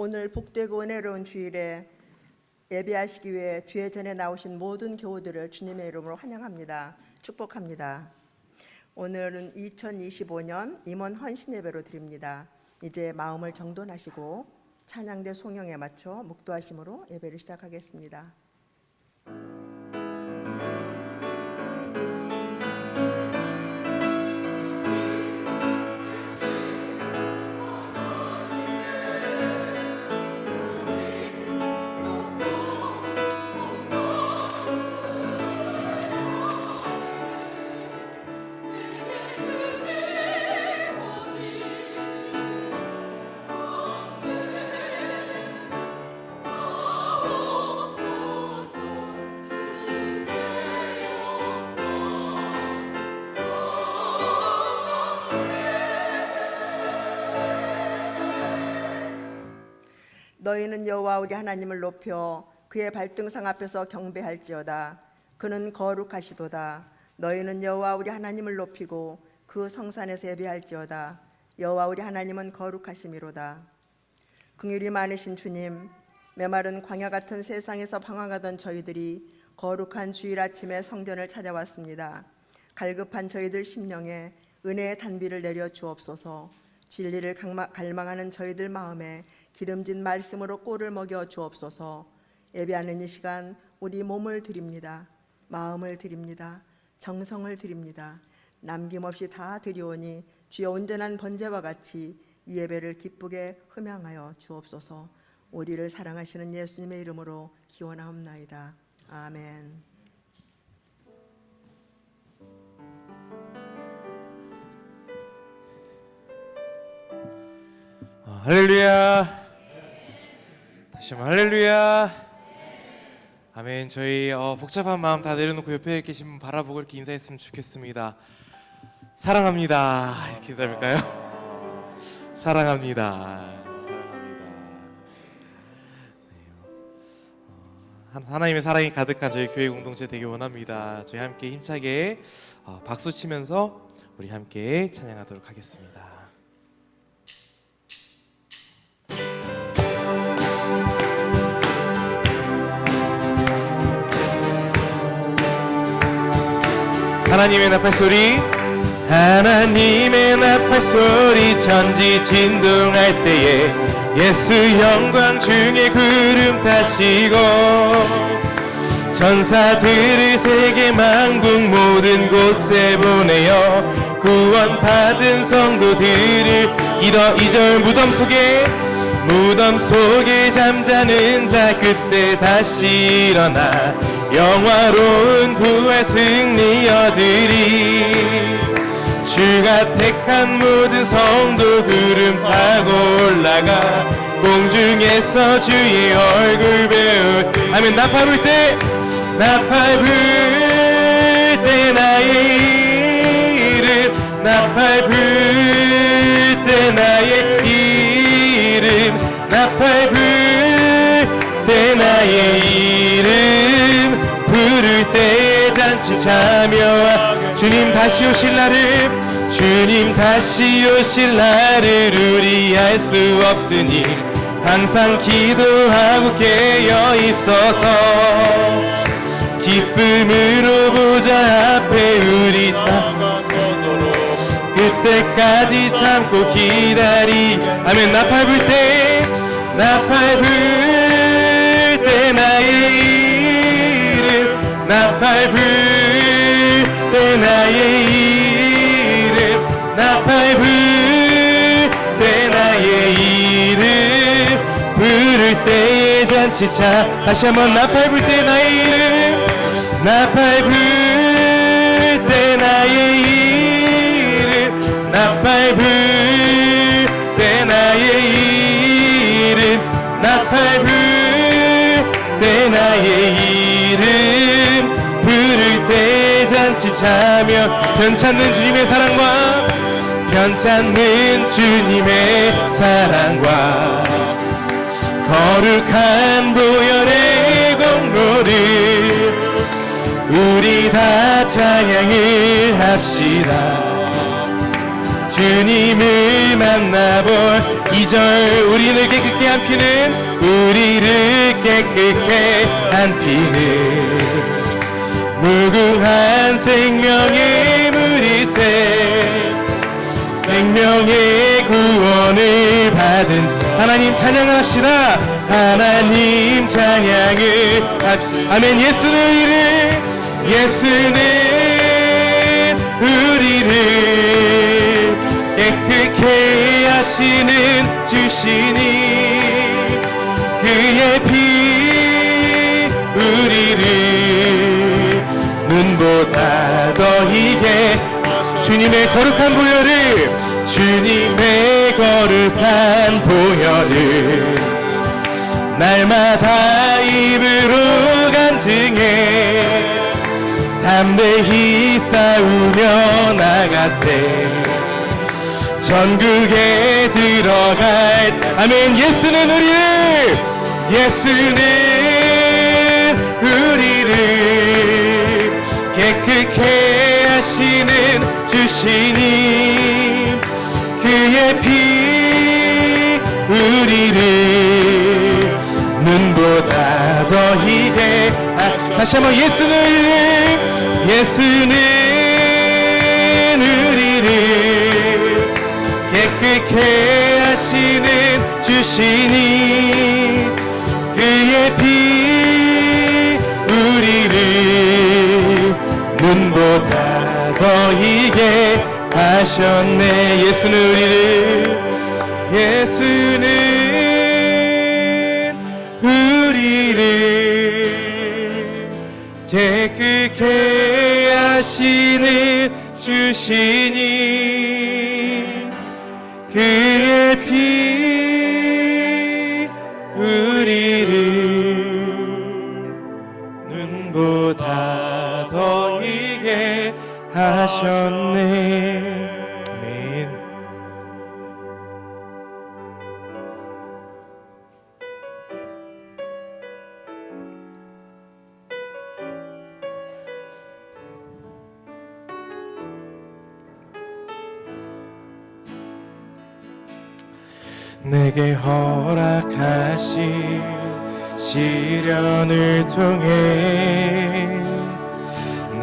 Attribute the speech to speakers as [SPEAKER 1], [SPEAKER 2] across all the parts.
[SPEAKER 1] 오늘 복되고 은혜로운 주일에 예배하시기 위해 주의 전에 나오신 모든 교우들을 주님의 이름으로 환영합니다. 축복합니다. 오늘은 2025년 임원 헌신 예배로 드립니다. 이제 마음을 정돈하시고 찬양대 송영에 맞춰 묵도하심으로 예배를 시작하겠습니다. 너희는 여호와 우리 하나님을 높여 그의 발등상 앞에서 경배할지어다. 그는 거룩하시도다. 너희는 여호와 우리 하나님을 높이고 그 성산에서 예배할지어다. 여호와 우리 하나님은 거룩하심이로다. 긍휼이 많으신 주님, 메마른 광야 같은 세상에서 방황하던 저희들이 거룩한 주일 아침에 성전을 찾아왔습니다. 갈급한 저희들 심령에 은혜의 단비를 내려 주옵소서. 진리를 갈망하는 저희들 마음에 기름진 말씀으로 꼴을 먹여 주옵소서. 예배하는 이 시간 우리 몸을 드립니다. 마음을 드립니다. 정성을 드립니다. 남김없이 다 드리오니 주의 온전한 번제와 같이 이 예배를 기쁘게 흠양하여 주옵소서. 우리를 사랑하시는 예수님의 이름으로 기원하옵나이다. 아멘.
[SPEAKER 2] 할렐루야. 다시 한번 할렐루야. 아멘. 저희 복잡한 마음 다 내려놓고 옆에 계신 분 바라보고 이렇게 인사했으면 좋겠습니다. 사랑합니다. 이렇게 인사할까요? 사랑합니다. 하나님의 사랑이 가득한 저희 교회 공동체 되기 원합니다. 저희 함께 힘차게 박수 치면서 우리 함께 찬양하도록 하겠습니다. 하나님의 나팔소리, 하나님의 나팔소리 천지 진동할 때에 예수 영광 중에 구름 타시고 천사들을 세계 만국 모든 곳에 보내어 구원받은 성도들을 이더 2절 무덤 속에 잠자는 자 그때 다시 일어나 영화로운 구원 승리 얻으리. 주가 택한 모든 성도 구름 타고 올라가 공중에서 주의 얼굴 배울. 아멘. 나팔 불 때 나의 이름, 나팔 불 때 나의 이름, 나팔 불 때 나의 이름, 부를 때에 잔치 참여와 주님 다시 오실 날을, 주님 다시 오실 날을 우리 알 수 없으니 항상 기도하고 깨어 있어서 기쁨으로 보좌 앞에 우리 그때까지 참고 기다리. 아멘. 나팔 불 때 나의 이름, 나팔 불 때 나의 이름, 나팔 불 때 나의 이름, 부를 때에 잔치차. 다시 한번 나팔 불 때 나의 이름, 나팔 불 때 나의 이름, 나팔 불 때 나의 이름, 나팔 불 때 나의 이름, 부를 때 잔치 차며 편찮는 주님의 사랑과 편찮는 주님의 사랑과 거룩한 보혈의 공로를 우리 다 찬양을 합시다. 주님을 만나볼 2절 우리를 깨끗게 한 피는 우리를 깨끗게 한 피는 무궁한 생명의 물이세 생명의 구원을 받은 하나님 찬양을 합시다. 하나님 찬양을 합시다. 아멘. 예수는 우리를 깨끗게 하시는 주시니 그의 피 우리를 눈보다 더 희게 주님의 거룩한 보혈을 주님의 거룩한 보혈을 날마다 입으로 간증해 담대히 싸우며 나가세 전국에 들어갈 아멘. 예수는 우리를 깨끗게 하시는 주시니 그의 피 우리를 눈보다 더 희게 다시 한번 예수는 우리를 깨끗게 하시는 주시니 그의 피 우리를 눈보다 더 희게 하셨네. 예수는 우리를 깨끗게 하시는 주시니 그의 피 우리를 눈보다 더 희게 하셨네. 아멘. 내게 허락하신 시련을 통해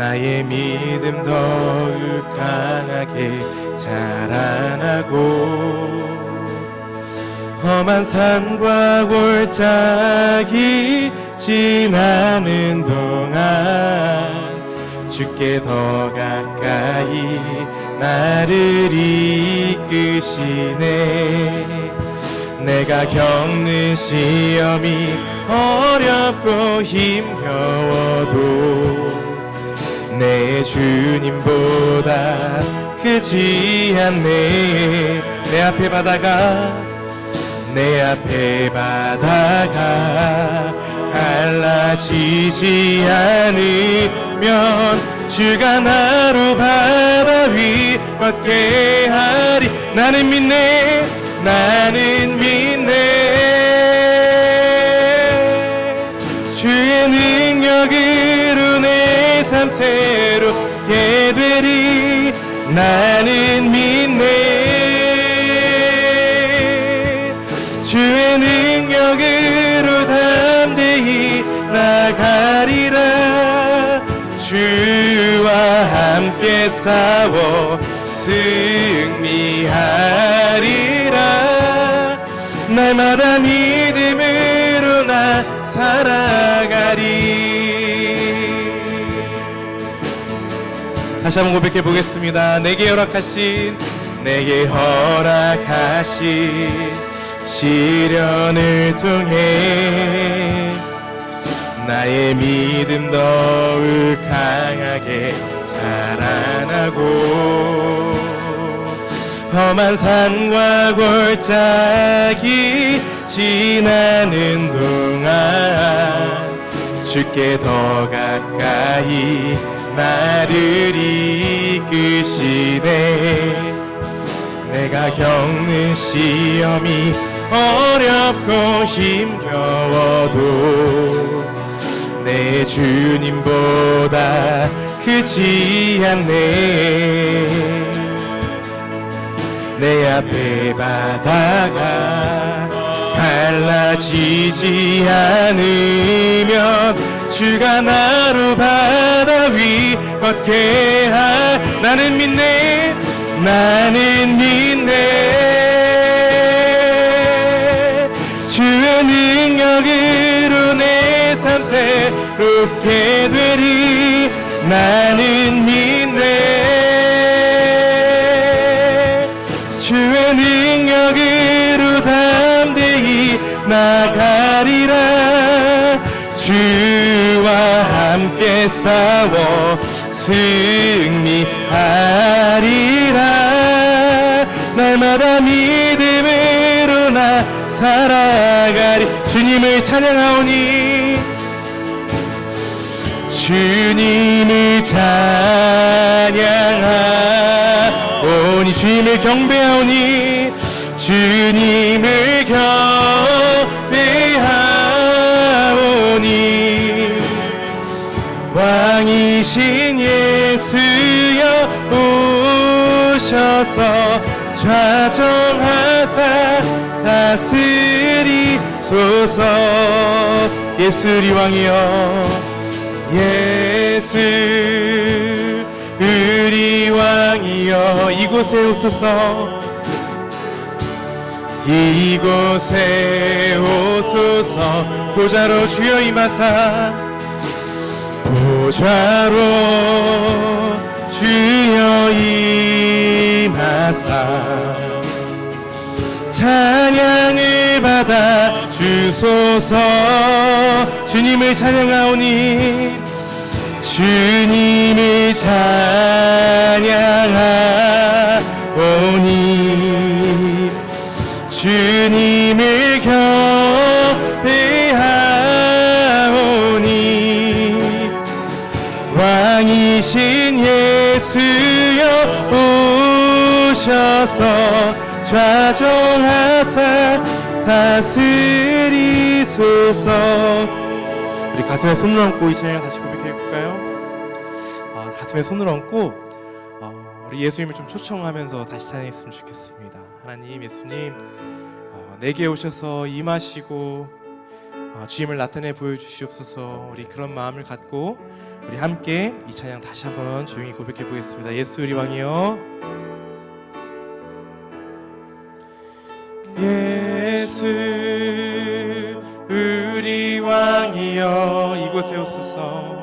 [SPEAKER 2] 나의 믿음 더욱 강하게 자라나고 험한 산과 골짜기 지나는 동안 주께 더 가까이 나를 이끄시네. 내가 겪는 시험이 어렵고 힘겨워도 내 주님보다 크지 않네. 내 앞에 바다가 갈라지지 않으면 주가 나로 바다 위 걷게 하리. 나는 믿네 주의 능력으로 내 삶 새롭게 되리. 나는 믿네 주의 능력으로 담대히 나가리라. 주와 함께 싸워 승리하리라. 날마다 믿음으로 나 살아가리. 다시 한번 고백해 보겠습니다. 내게 허락하신 시련을 통해 나의 믿음 더욱 강하게 자라나고 험한 산과 골짜기 지나는 동안 주께 더 가까이 나를 이끄시네. 내가 겪는 시험이 어렵고 힘겨워도 내 주님보다 크지 않네. 내 앞에 바다가 갈라지지 않으면 주가 나로 바다 위 걷게 나는 믿네 나는 믿네 주의 능력으로 내 삶 새롭게 되리 나는 믿네 주의 능력으로 담대히 나가리라 주와 함께 싸워 승리하리라 날마다 믿음으로 나 살아가리 주님을 찬양하오니 주님을 찬양하오니 주님을 경배하오니 주님을 경배하오니 왕이신 예수여 오셔서 좌정하사 다스리소서 예수 우리 왕이여 예수 우리 왕이여 이곳에 오소서 이곳에 오소서 보좌로 주여 임하사 보좌로 주여 임하사 찬양을 받아 주소서 주님을 찬양하오니 주님을 찬양하오니 주님을 경배하오니 왕이신 예수여 오셔서 좌정하사 다스리소서 우리 가슴에 손을 얹고 이 찬양 다시 고백해볼까요? 가슴에 손을 얹고 우리 예수님을 좀 초청하면서 다시 찬양했으면 좋겠습니다. 하나님 예수님 내게 오셔서 임하시고 주님을 나타내 보여주시옵소서 우리 그런 마음을 갖고 우리 함께 이 찬양 다시 한번 조용히 고백해 보겠습니다. 예수 우리 왕이여 예수 우리 왕이여 이곳에 오소서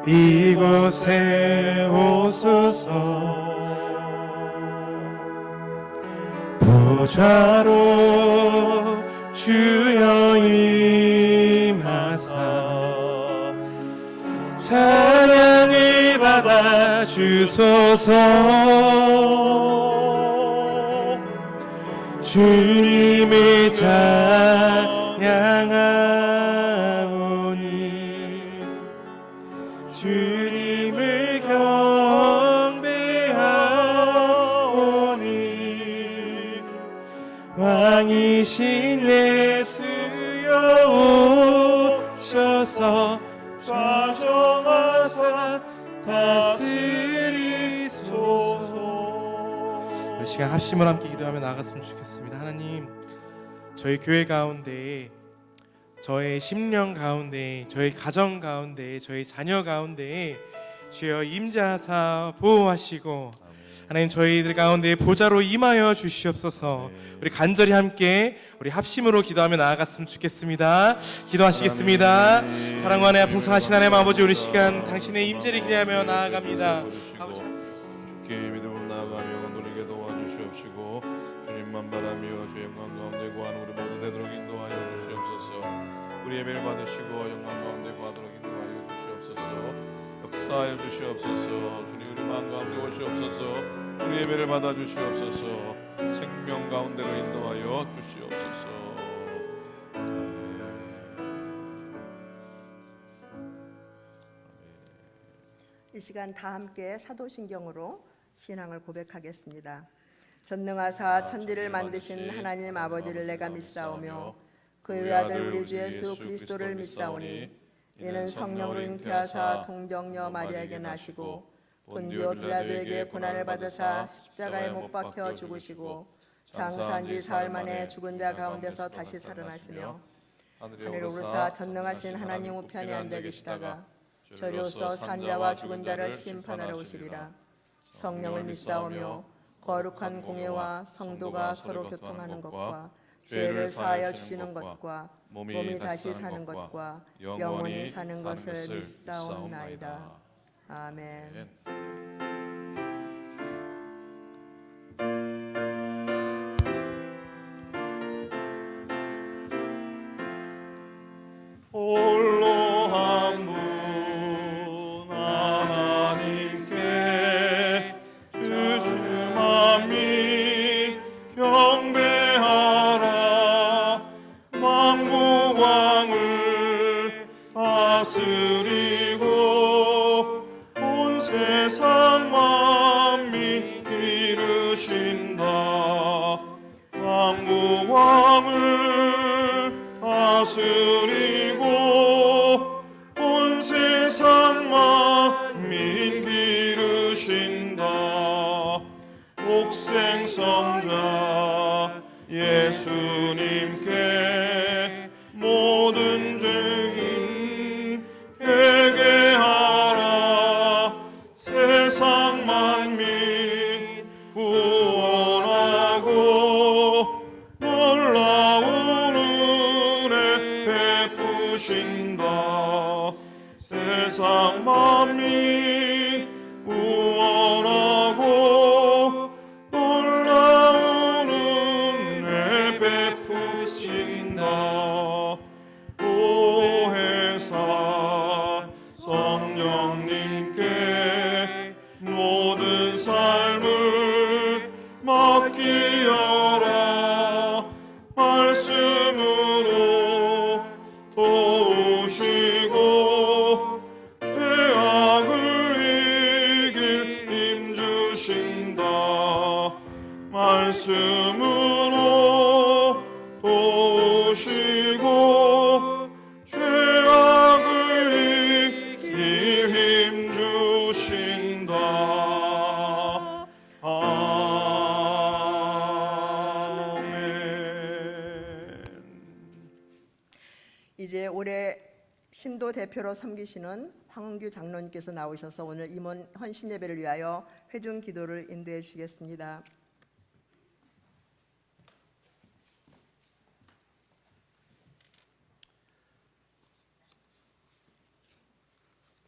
[SPEAKER 2] 이곳에 오소서 보좌로 주여 임하사 찬양을 받아 주소서 주님을 찬양하오니 주님을 경배하오니 왕이신 예수여 오셔서 좌정하사 다스리소서 이 시간 합심을 함께 기도하며 나아갔으면 좋겠습니다. 하나님 저희 교회 가운데 저의 심령 가운데 저희 가정 가운데 저희 자녀 가운데 주여 임재하사 보호하시고 하나님 저희들 가운데 보좌로 임하여 주시옵소서. 우리 간절히 함께 우리 합심으로 기도하며 나아갔으면 좋겠습니다. 기도하시겠습니다. 사랑과 은혜와 풍성하신 하나님 아버지 우리 시간 당신의 임재를 기대하며 나아갑니다. 아버지
[SPEAKER 3] 주께 믿음으로 나아가며 누리게 도와주시옵시고 주님만 바라며 주 영광 가운데 구하는 우리 모두 되도록 인도하여 주시옵소서. 우리 예배를 받으시고 영광 가운데 구하도록 인도하여 주시옵소서. 역사하여 주시옵소서. 주님 우리 마음 가운데 오시옵소서. 우리 예배를 받아 주시옵소서. 생명 가운데로 인도하여 주시옵소서.
[SPEAKER 1] 이 시간 다 함께 사도신경으로 신앙을 고백하겠습니다. 전능하사 천지를 만드신 하나님 아버지를 내가 믿사오며 그의 외아들 우리 주 예수 그리스도를 믿사오니 이는 성령으로 잉태하사 동정녀 마리아에게 나시고 본디오 빌라도에게 고난을 받으사 십자가에 못 박혀 죽으시고 장사한 지 사흘 만에 죽은 자 가운데서 다시 살아나시며 하늘에 오르사 전능하신 하나님 우편에 앉아 계시다가 저리로서 산자와 죽은 자를 심판하러 오시리라. 성령을 믿사오며 거룩한 공예와 성도가 서로 교통하는 것과 죄를 사하여 주시는 것과 몸이 다시 사는 것과 영원히 사는 것을 믿사옵나이다. 아멘.
[SPEAKER 3] 홀로 한 분 하나님께 주주만 미 경배하라. 만국왕을 다스리고 온 세상 만민 기르신다. 만국왕을 다스리고 온 세상 만민 기르신다. 옥생성자 예수님께 모든 죄인 회개하라. 세상 만민 구원하고 놀라운 은혜 베푸신다. 세상 만민 구원하고 놀라운 은혜 베푸신다. 보혜사 성령님께 모든 삶을 맡기어라. 말씀으로 도우시고 죄악을 이길 힘 주신다. 말씀으로 도우시고 죄악을 이길 힘 주신다. 아멘.
[SPEAKER 1] 이제 올해 신도 대표로 섬기시는 황은규 장로님께서 나오셔서 오늘 임원 헌신 예배를 위하여 회중 기도를 인도해 주시겠습니다.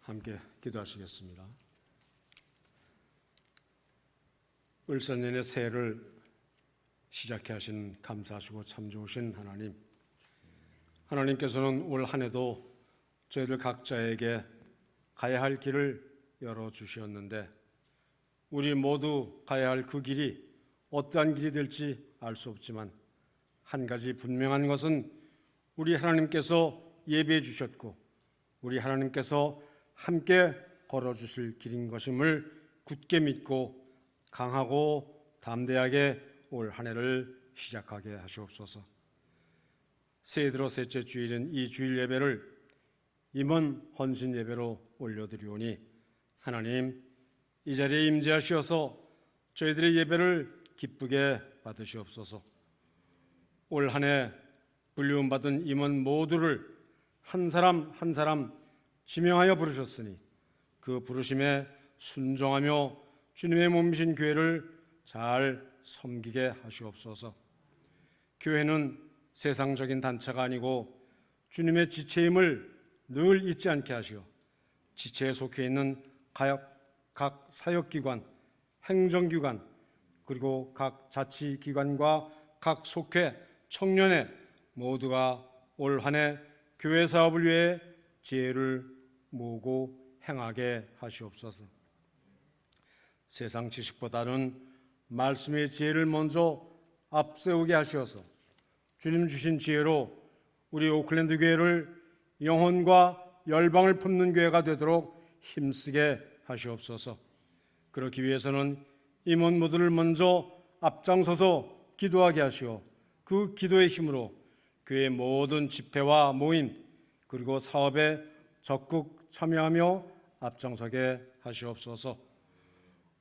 [SPEAKER 4] 함께 기도하시겠습니다. 을선년의 새해를 시작해 하신 감사하시고 참 좋으신 하나님, 하나님께서는 올 한 해도 저희들 각자에게 가야 할 길을 열어주셨는데 우리 모두 가야 할 그 길이 어떠한 길이 될지 알 수 없지만 한 가지 분명한 것은 우리 하나님께서 예비해 주셨고 우리 하나님께서 함께 걸어주실 길인 것임을 굳게 믿고 강하고 담대하게 올 한 해를 시작하게 하시옵소서. 새해 들어 셋째 주일인 이 주일 예배를 임원 헌신 예배로 올려드리오니 하나님 이 자리에 임재하시어서 저희들의 예배를 기쁘게 받으시옵소서. 올 한 해 불리움받은 임원 모두를 한 사람 한 사람 지명하여 부르셨으니 그 부르심에 순종하며 주님의 몸이신 교회를 잘 섬기게 하시옵소서. 교회는 세상적인 단체가 아니고 주님의 지체임을 늘 잊지 않게 하시어 지체에 속해 있는 각 사역기관, 행정기관 그리고 각 자치기관과 각 속회, 청년회 모두가 올 한 해 교회 사업을 위해 지혜를 모으고 행하게 하시옵소서. 세상 지식보다는 말씀의 지혜를 먼저 앞세우게 하시어서 주님 주신 지혜로 우리 오클랜드 교회를 영혼과 열방을 품는 교회가 되도록 힘쓰게 하시옵소서. 그렇기 위해서는 임원 모두를 먼저 앞장서서 기도하게 하시어 그 기도의 힘으로 교회의 모든 집회와 모임 그리고 사업에 적극 참여하며 앞장서게 하시옵소서.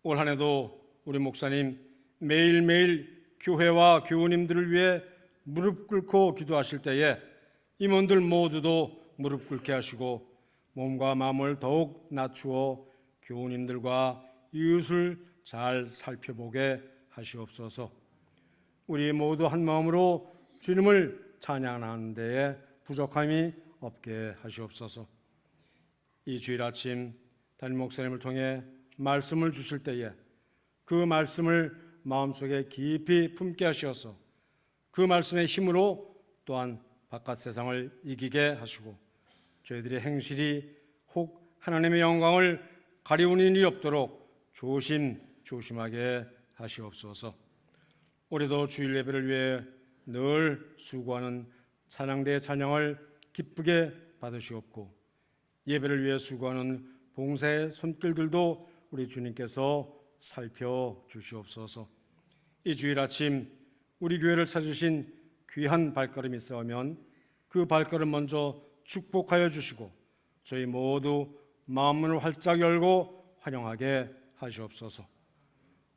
[SPEAKER 4] 올 한 해도 우리 목사님 매일매일 교회와 교우님들을 위해 무릎 꿇고 기도하실 때에 임원들 모두도 무릎 꿇게 하시고 몸과 마음을 더욱 낮추어 교우님들과 이웃을 잘 살펴보게 하시옵소서. 우리 모두 한 마음으로 주님을 찬양하는 데에 부족함이 없게 하시옵소서. 이 주일 아침 담임 목사님을 통해 말씀을 주실 때에 그 말씀을 마음속에 깊이 품게 하시어서 그 말씀의 힘으로 또한 바깥 세상을 이기게 하시고 저희들의 행실이 혹 하나님의 영광을 가리우는 일이 없도록 조심하게 하시옵소서. 올해도 주일 예배를 위해 늘 수고하는 찬양대의 찬양을 기쁘게 받으시옵고 예배를 위해 수고하는 봉사의 손길들도 우리 주님께서 살펴주시옵소서. 이 주일 아침 우리 교회를 찾으신 귀한 발걸음이 있으면 그 발걸음 먼저 축복하여 주시고 저희 모두 마음문을 활짝 열고 환영하게 하시옵소서.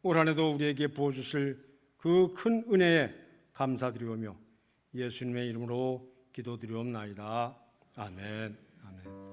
[SPEAKER 4] 올 한 해도 우리에게 부어주실 그 큰 은혜에 감사드리오며 예수님의 이름으로 기도드리옵나이다. 아멘. 아멘.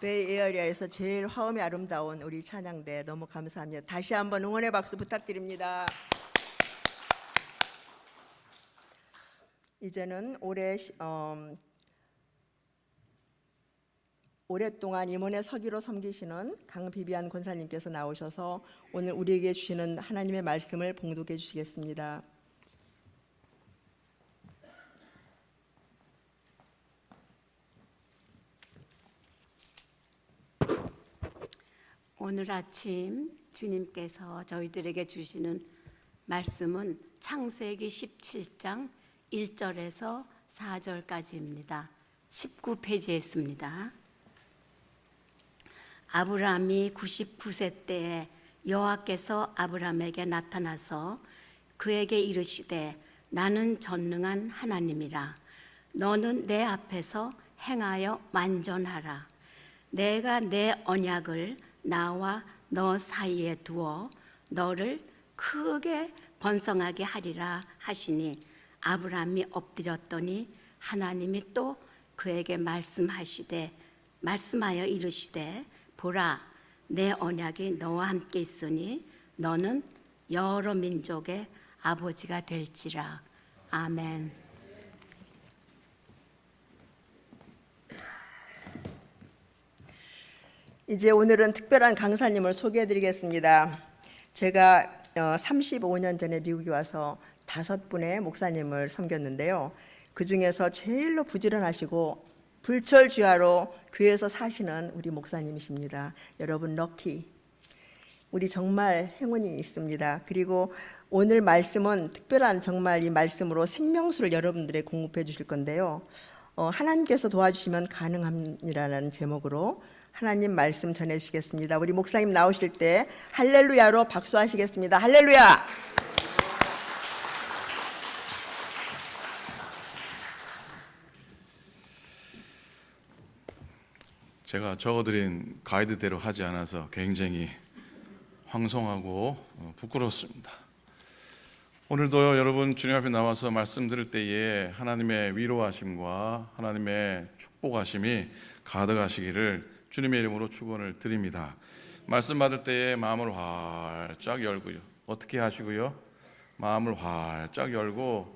[SPEAKER 1] 베이에어리아에서 제일 화음이 아름다운 우리 찬양대 너무 감사합니다. 다시 한번 응원의 박수 부탁드립니다. 이제는 오랫동안 임원의 서기로 섬기시는 강비비안 권사님께서 나오셔서 오늘 우리에게 주시는 하나님의 말씀을 봉독해 주시겠습니다.
[SPEAKER 5] 오늘 아침 주님께서 저희들에게 주시는 말씀은 창세기 17장 1절에서 4절까지입니다. 19페이지에 있습니다. 아브라함이 99세 때에 여호와께서 아브라함에게 나타나서 그에게 이르시되 나는 전능한 하나님이라. 너는 내 앞에서 행하여 만전하라. 내가 내 언약을 나와 너 사이에 두어 너를 크게 번성하게 하리라 하시니 아브라함이 엎드렸더니 하나님이 또 그에게 말씀하여 이르시되 보라 내 언약이 너와 함께 있으니 너는 여러 민족의 아버지가 될지라. 아멘.
[SPEAKER 1] 이제 오늘은 특별한 강사님을 소개해드리겠습니다. 제가 35년 전에 미국에 와서 5분의 목사님을 섬겼는데요. 그 중에서 제일로 부지런하시고 불철주야로 교회에서 사시는 우리 목사님이십니다. 여러분 럭키. 우리 정말 행운이 있습니다. 그리고 오늘 말씀은 특별한 정말 이 말씀으로 생명수를 여러분들에 공급해 주실 건데요. 하나님께서 도와주시면 가능함이라는 제목으로 하나님 말씀 전해주시겠습니다. 우리 목사님 나오실 때 할렐루야로 박수하시겠습니다. 할렐루야!
[SPEAKER 3] 제가 적어드린 가이드대로 하지 않아서 굉장히 황송하고 부끄럽습니다. 오늘도 여러분 주님 앞에 나와서 말씀 들을 때에 하나님의 위로하심과 하나님의 축복하심이 가득하시기를 주님의 이름으로 축원을 드립니다. 말씀 받을 때에 마음을 활짝 열고요. 어떻게 하시고요? 마음을 활짝 열고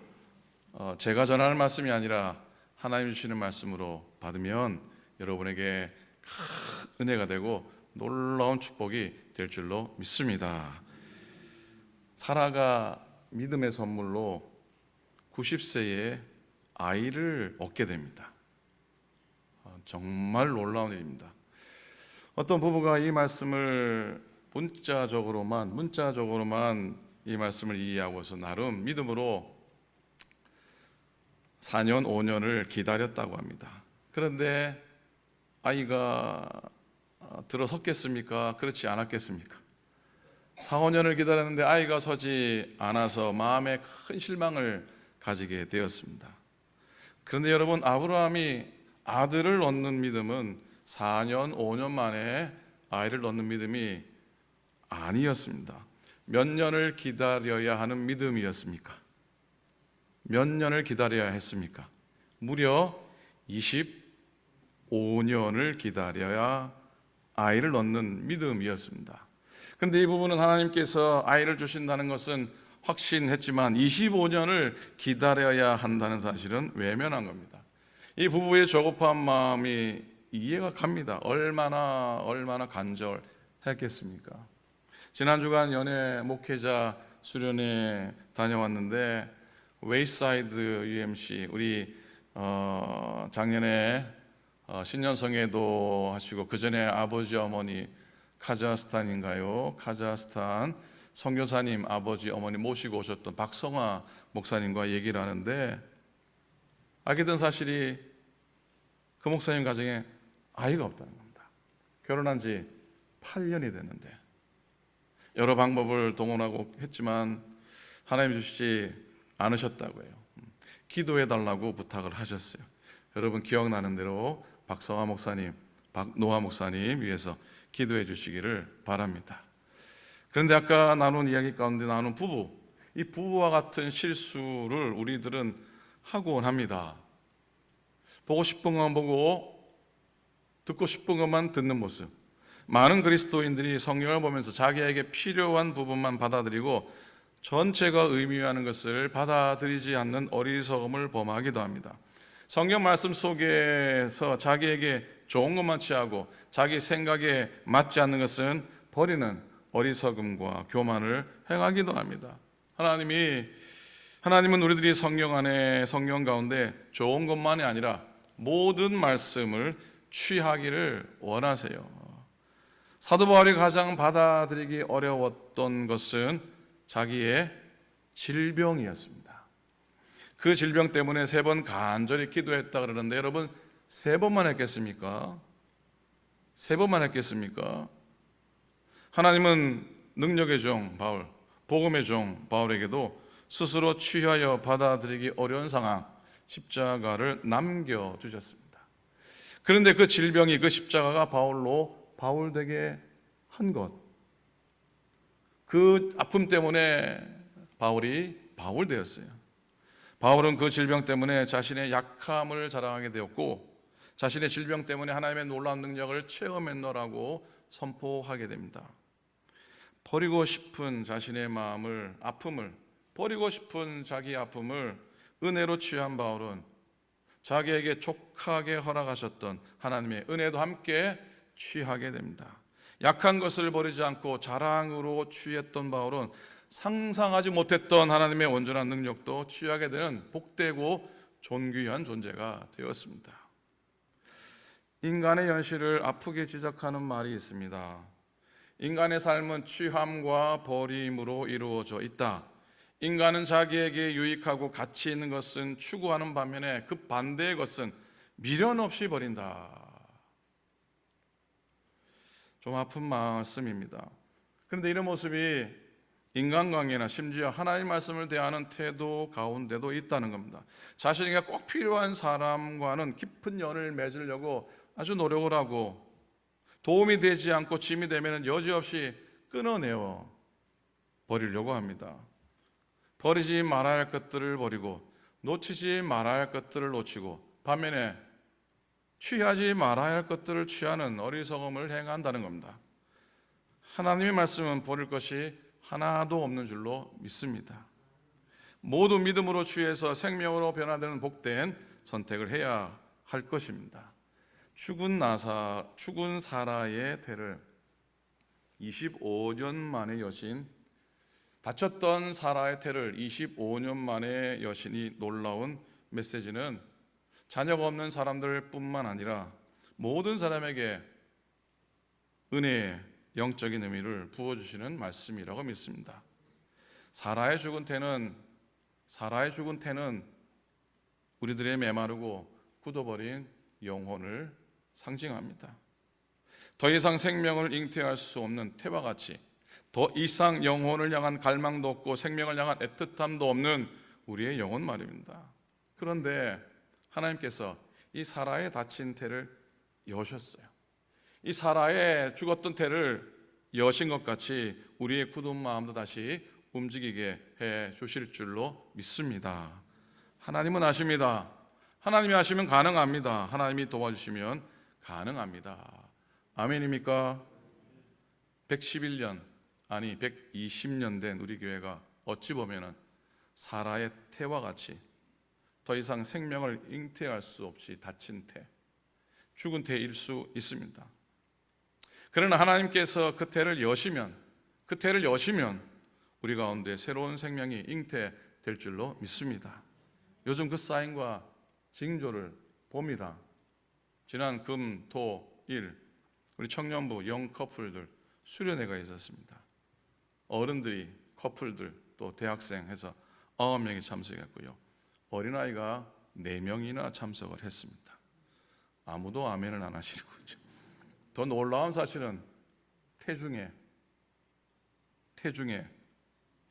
[SPEAKER 3] 제가 전하는 말씀이 아니라 하나님 주시는 말씀으로 받으면 여러분에게 큰 은혜가 되고 놀라운 축복이 될 줄로 믿습니다. 사라가 믿음의 선물로 90세에 아이를 얻게 됩니다. 정말 놀라운 일입니다. 어떤 부부가 이 말씀을 문자적으로만 이 말씀을 이해하고서 나름 믿음으로 4년 5년을 기다렸다고 합니다. 그런데 아이가 들어섰겠습니까? 그렇지 않았겠습니까? 4, 5년을 기다렸는데 아이가 서지 않아서 마음에 큰 실망을 가지게 되었습니다. 그런데 여러분, 아브라함이 아들을 얻는 믿음은 4년, 5년 만에 아이를 얻는 믿음이 아니었습니다. 몇 년을 기다려야 하는 믿음이었습니까? 몇 년을 기다려야 했습니까? 무려 25년을 기다려야 아이를 얻는 믿음이었습니다. 그런데 이 부분은 하나님께서 아이를 주신다는 것은 확신했지만 25년을 기다려야 한다는 사실은 외면한 겁니다. 이 부부의 조급한 마음이 이해가 갑니다. 얼마나 간절했겠습니까? 지난 주간 연애 목회자 수련회 다녀왔는데 웨이사이드 UMC 우리 작년에 신년성회도 하시고 그 전에 아버지 어머니 카자흐스탄인가요? 카자흐스탄 선교사님 아버지 어머니 모시고 오셨던 박성화 목사님과 얘기를 하는데 알게 된 사실이 그 목사님 가정에 아이가 없다는 겁니다. 결혼한 지 8년이 됐는데 여러 방법을 동원하고 했지만 하나님 주시지 않으셨다고 해요. 기도해 달라고 부탁을 하셨어요. 여러분 기억나는 대로 박성화 목사님, 박노아 목사님 위해서 기도해 주시기를 바랍니다. 그런데 아까 나눈 이야기 가운데 나오는 부부, 이 부부와 같은 실수를 우리들은 하곤 합니다. 보고 싶은 것만 보고 듣고 싶은 것만 듣는 모습. 많은 그리스도인들이 성경을 보면서 자기에게 필요한 부분만 받아들이고 전체가 의미하는 것을 받아들이지 않는 어리석음을 범하기도 합니다. 성경 말씀 속에서 자기에게 좋은 것만 취하고 자기 생각에 맞지 않는 것은 버리는 어리석음과 교만을 행하기도 합니다. 하나님은 우리들이 성경 안에 성경 가운데 좋은 것만이 아니라 모든 말씀을 취하기를 원하세요. 사도 바울이 가장 받아들이기 어려웠던 것은 자기의 질병이었습니다. 그 질병 때문에 3번 간절히 기도했다 그러는데 여러분 3번만 했겠습니까? 3번만 했겠습니까? 하나님은 능력의 종 바울, 복음의 종 바울에게도 스스로 취하여 받아들이기 어려운 상황 십자가를 남겨주셨습니다. 그런데 그 질병이 그 십자가가 바울로 바울되게 한 것, 그 아픔 때문에 바울이 바울되었어요. 바울은 그 질병 때문에 자신의 약함을 자랑하게 되었고 자신의 질병 때문에 하나님의 놀라운 능력을 체험했노라고 선포하게 됩니다. 버리고 싶은 자신의 마음을, 아픔을, 버리고 싶은 자기 아픔을 은혜로 취한 바울은 자기에게 족하게 허락하셨던 하나님의 은혜도 함께 취하게 됩니다. 약한 것을 버리지 않고 자랑으로 취했던 바울은 상상하지 못했던 하나님의 온전한 능력도 취하게 되는 복되고 존귀한 존재가 되었습니다. 인간의 현실을 아프게 지적하는 말이 있습니다. 인간의 삶은 취함과 버림으로 이루어져 있다. 인간은 자기에게 유익하고 가치 있는 것은 추구하는 반면에 그 반대의 것은 미련 없이 버린다. 좀 아픈 말씀입니다. 그런데 이런 모습이 인간관계나 심지어 하나님 말씀을 대하는 태도 가운데도 있다는 겁니다. 자신에게 꼭 필요한 사람과는 깊은 연을 맺으려고 아주 노력을 하고 도움이 되지 않고 짐이 되면 여지없이 끊어내어 버리려고 합니다. 버리지 말아야 할 것들을 버리고 놓치지 말아야 할 것들을 놓치고 반면에 취하지 말아야 할 것들을 취하는 어리석음을 행한다는 겁니다. 하나님의 말씀은 버릴 것이 하나도 없는 줄로 믿습니다. 모두 믿음으로 취해서 생명으로 변화되는 복된 선택을 해야 할 것입니다. 죽은 사라의 태를 25년 만에 여신, 다쳤던 사라의 태를 25년 만에 여신이 놀라운 메시지는 자녀가 없는 사람들 뿐만 아니라 모든 사람에게 은혜의 영적인 의미를 부어주시는 말씀이라고 믿습니다. 사라의 죽은 태는 우리들의 메마르고 굳어버린 영혼을 상징합니다. 더 이상 생명을 잉태할 수 없는 태와 같이 더 이상 영혼을 향한 갈망도 없고 생명을 향한 애틋함도 없는 우리의 영혼 말입니다. 그런데 하나님께서 이 사라의 다친 태를 여셨어요. 이 사라의 죽었던 태를 여신 것 같이 우리의 굳은 마음도 다시 움직이게 해 주실 줄로 믿습니다. 하나님은 아십니다. 하나님이 하시면 가능합니다. 하나님이 도와주시면 가능합니다. 아멘입니까? 111년 아니 120년 된 우리 교회가 어찌 보면은 사라의 태와 같이 더 이상 생명을 잉태할 수 없이 다친 태, 죽은 태일 수 있습니다. 그러나 하나님께서 그 태를 여시면 우리 가운데 새로운 생명이 잉태될 줄로 믿습니다. 요즘 그 사인과 징조를 봅니다. 지난 금, 토, 일 우리 청년부 영 커플들 수련회가 있었습니다. 어른들이 커플들 또 대학생 해서 9명이 참석했고요. 어린아이가 4명이나 참석을 했습니다. 아무도 아멘을 안 하시고 있죠. 더 놀라운 사실은 태중에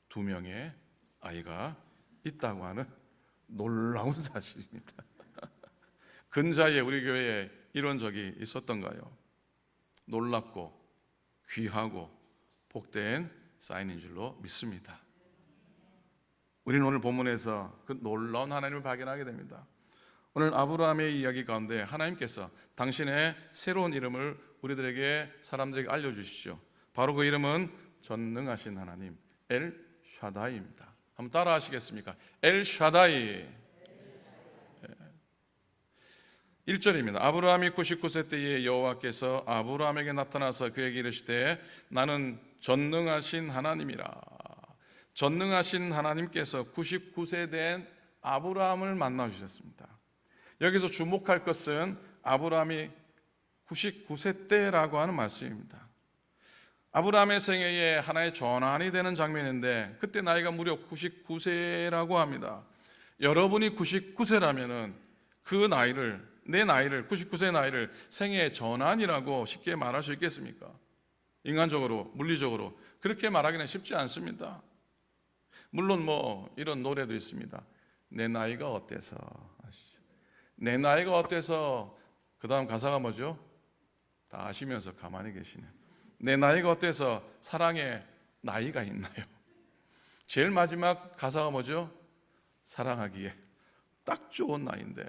[SPEAKER 3] 2명의 아이가 있다고 하는 놀라운 사실입니다. 근자에 우리 교회에 이런 적이 있었던가요? 놀랍고 귀하고 복된 사인인 줄로 믿습니다. 우리는 오늘 본문에서 그 놀라운 하나님을 발견하게 됩니다. 오늘 아브라함의 이야기 가운데 하나님께서 당신의 새로운 이름을 우리들에게 사람들에게 알려주시죠. 바로 그 이름은 전능하신 하나님 엘 샤다이입니다. 한번 따라 하시겠습니까? 엘 샤다이. 1절입니다. 아브라함이 99세 때에 여호와께서 아브라함에게 나타나서 그에게 이르시되 나는 전능하신 하나님이라. 전능하신 하나님께서 99세 된 아브라함을 만나 주셨습니다. 여기서 주목할 것은 아브라함이 99세 때라고 하는 말씀입니다. 아브라함의 생애에 하나의 전환이 되는 장면인데 그때 나이가 무려 99세라고 합니다. 여러분이 99세라면은 그 나이를, 내 나이를, 99세 나이를 생애의 전환이라고 쉽게 말할 수 있겠습니까? 인간적으로, 물리적으로 그렇게 말하기는 쉽지 않습니다. 물론 뭐 이런 노래도 있습니다. 내 나이가 어때서 아시죠? 내 나이가 어때서, 그 다음 가사가 뭐죠? 다 아시면서 가만히 계시네요. 내 나이가 어때서 사랑에 나이가 있나요? 제일 마지막 가사가 뭐죠? 사랑하기에 딱 좋은 나이인데.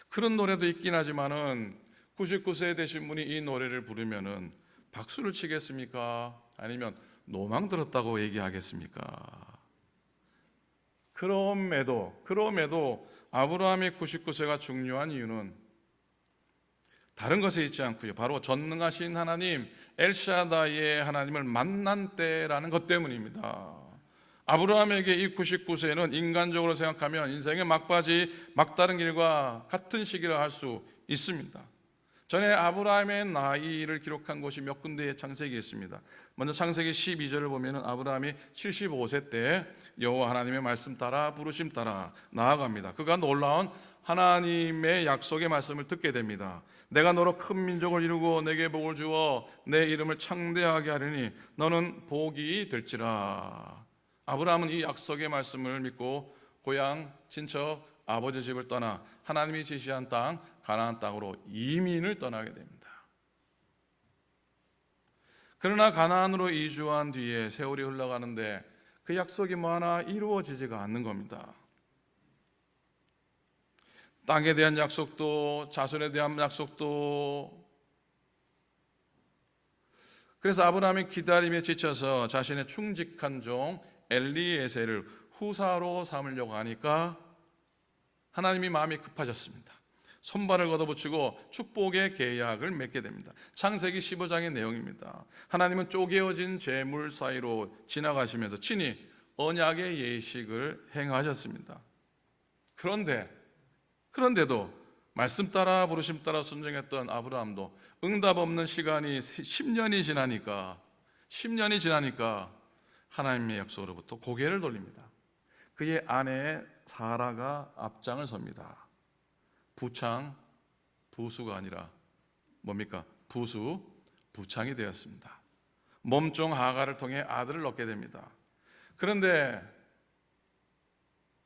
[SPEAKER 3] 그런 노래도 있긴 하지만은 99세 되신 분이 이 노래를 부르면은 박수를 치겠습니까? 아니면 노망 들었다고 얘기하겠습니까? 그럼에도 아브라함의 99세가 중요한 이유는 다른 것에 있지 않고요. 바로 전능하신 하나님 엘샤다이의 하나님을 만난 때라는 것 때문입니다. 아브라함에게 이 99세는 인간적으로 생각하면 인생의 막바지, 막다른 길과 같은 시기를 할 수 있습니다. 전에 아브라함의 나이를 기록한 곳이 몇 군데의 창세기에 있습니다. 먼저 창세기 12절을 보면 아브라함이 75세 때 여호와 하나님의 말씀 따라 부르심 따라 나아갑니다. 그가 놀라운 하나님의 약속의 말씀을 듣게 됩니다. 내가 너로 큰 민족을 이루고 내게 복을 주어 내 이름을 창대하게 하리니 너는 복이 될지라. 아브라함은 이 약속의 말씀을 믿고 고향, 친척, 아버지 집을 떠나 하나님이 지시한 땅 가나안 땅으로 이민을 떠나게 됩니다. 그러나 가나안으로 이주한 뒤에 세월이 흘러가는데 그 약속이 뭐 하나 이루어지지가 않는 겁니다. 땅에 대한 약속도 자손에 대한 약속도. 그래서 아브라함이 기다림에 지쳐서 자신의 충직한 종 엘리에셀을 후사로 삼으려고 하니까 하나님이 마음이 급하셨습니다. 손발을 걷어붙이고 축복의 계약을 맺게 됩니다. 창세기 15장의 내용입니다. 하나님은 쪼개어진 재물 사이로 지나가시면서 친히 언약의 예식을 행하셨습니다. 그런데도 말씀 따라 부르심 따라 순종했던 아브라함도 응답 없는 시간이 10년이 지나니까 하나님의 약속으로부터 고개를 돌립니다. 그의 아내 사라가 앞장을 섭니다. 부수가 아니라 뭡니까? 부창이 되었습니다. 몸종 하가를 통해 아들을 얻게 됩니다. 그런데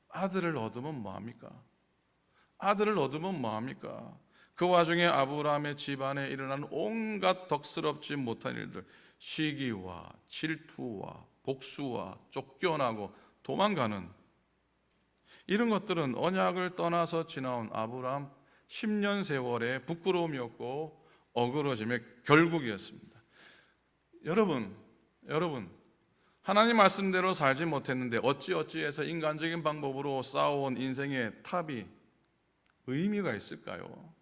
[SPEAKER 3] 아들을 얻으면 뭐합니까? 아들을 얻으면 뭐합니까? 그 와중에 아브라함의 집안에 일어난 온갖 덕스럽지 못한 일들, 시기와 질투와 복수와 쫓겨나고 도망가는 이런 것들은 언약을 떠나서 지나온 아브라함 10년 세월의 부끄러움이었고 어그러짐의 결국이었습니다. 여러분, 하나님 말씀대로 살지 못했는데 어찌어찌해서 인간적인 방법으로 쌓아온 인생의 탑이 의미가 있을까요?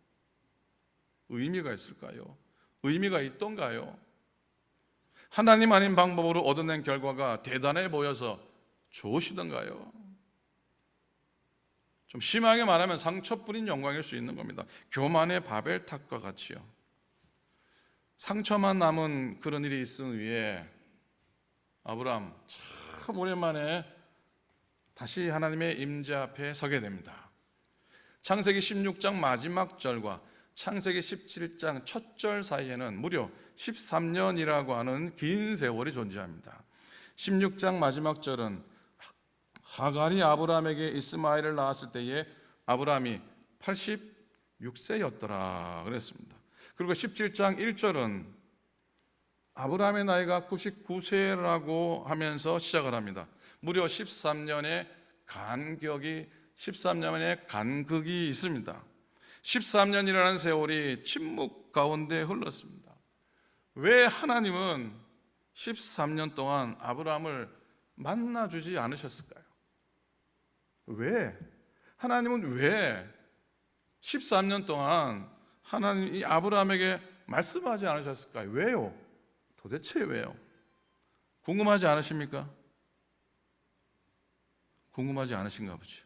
[SPEAKER 3] 의미가 있을까요? 의미가 있던가요? 하나님 아닌 방법으로 얻어낸 결과가 대단해 보여서 좋으시던가요? 좀 심하게 말하면 상처뿐인 영광일 수 있는 겁니다. 교만의 바벨탑과 같이요. 상처만 남은 그런 일이 있은 위에 아브라함 참 오랜만에 다시 하나님의 임재 앞에 서게 됩니다. 창세기 16장 마지막 절과 창세기 17장 첫 절 사이에는 무려 13년이라고 하는 긴 세월이 존재합니다. 16장 마지막 절은 하갈이 아브라함에게 이스마엘을 낳았을 때에 아브라함이 86세였더라 그랬습니다. 그리고 17장 1절은 아브라함의 나이가 99세라고 하면서 시작을 합니다. 무려 13년의 간극이 있습니다. 13년이라는 세월이 침묵 가운데 흘렀습니다. 왜 하나님은 13년 동안 아브라함을 만나주지 않으셨을까요? 왜? 하나님은 왜 13년 동안 하나님이 아브라함에게 말씀하지 않으셨을까요? 왜요? 도대체 왜요? 궁금하지 않으십니까? 궁금하지 않으신가 보죠.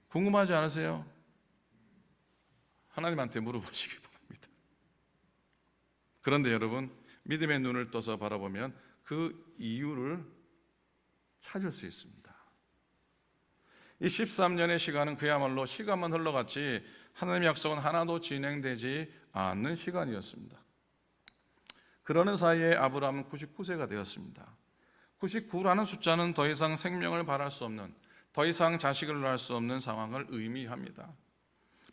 [SPEAKER 3] 궁금하지 않으세요? 하나님한테 물어보시기 바랍니다. 그런데 여러분, 믿음의 눈을 떠서 바라보면 그 이유를 찾을 수 있습니다. 이 13년의 시간은 그야말로 시간만 흘러갔지 하나님의 약속은 하나도 진행되지 않는 시간이었습니다. 그러는 사이에 아브라함은 99세가 되었습니다. 99라는 숫자는 더 이상 생명을 바랄 수 없는, 더 이상 자식을 낳을 수 없는 상황을 의미합니다.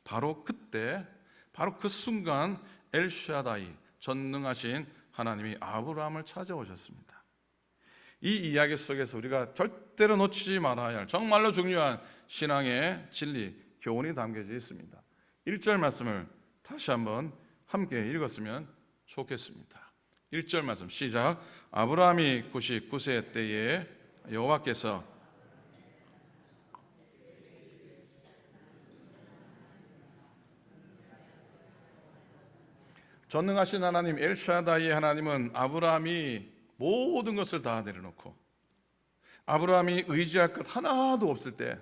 [SPEAKER 3] 바로 그때, 바로 그 순간 엘샤다이, 전능하신 하나님이 아브라함을 찾아오셨습니다. 이 이야기 속에서 우리가 절대로 놓치지 말아야 할 정말로 중요한 신앙의 진리, 교훈이 담겨져 있습니다. 1절 말씀을 다시 한번 함께 읽었으면 좋겠습니다. 1절 말씀 시작. 아브라함이 99세 때에 여호와께서 전능하신 하나님 엘샤다이의 하나님은 아브라함이 모든 것을 다 내려놓고 아브라함이 의지할 것 하나도 없을 때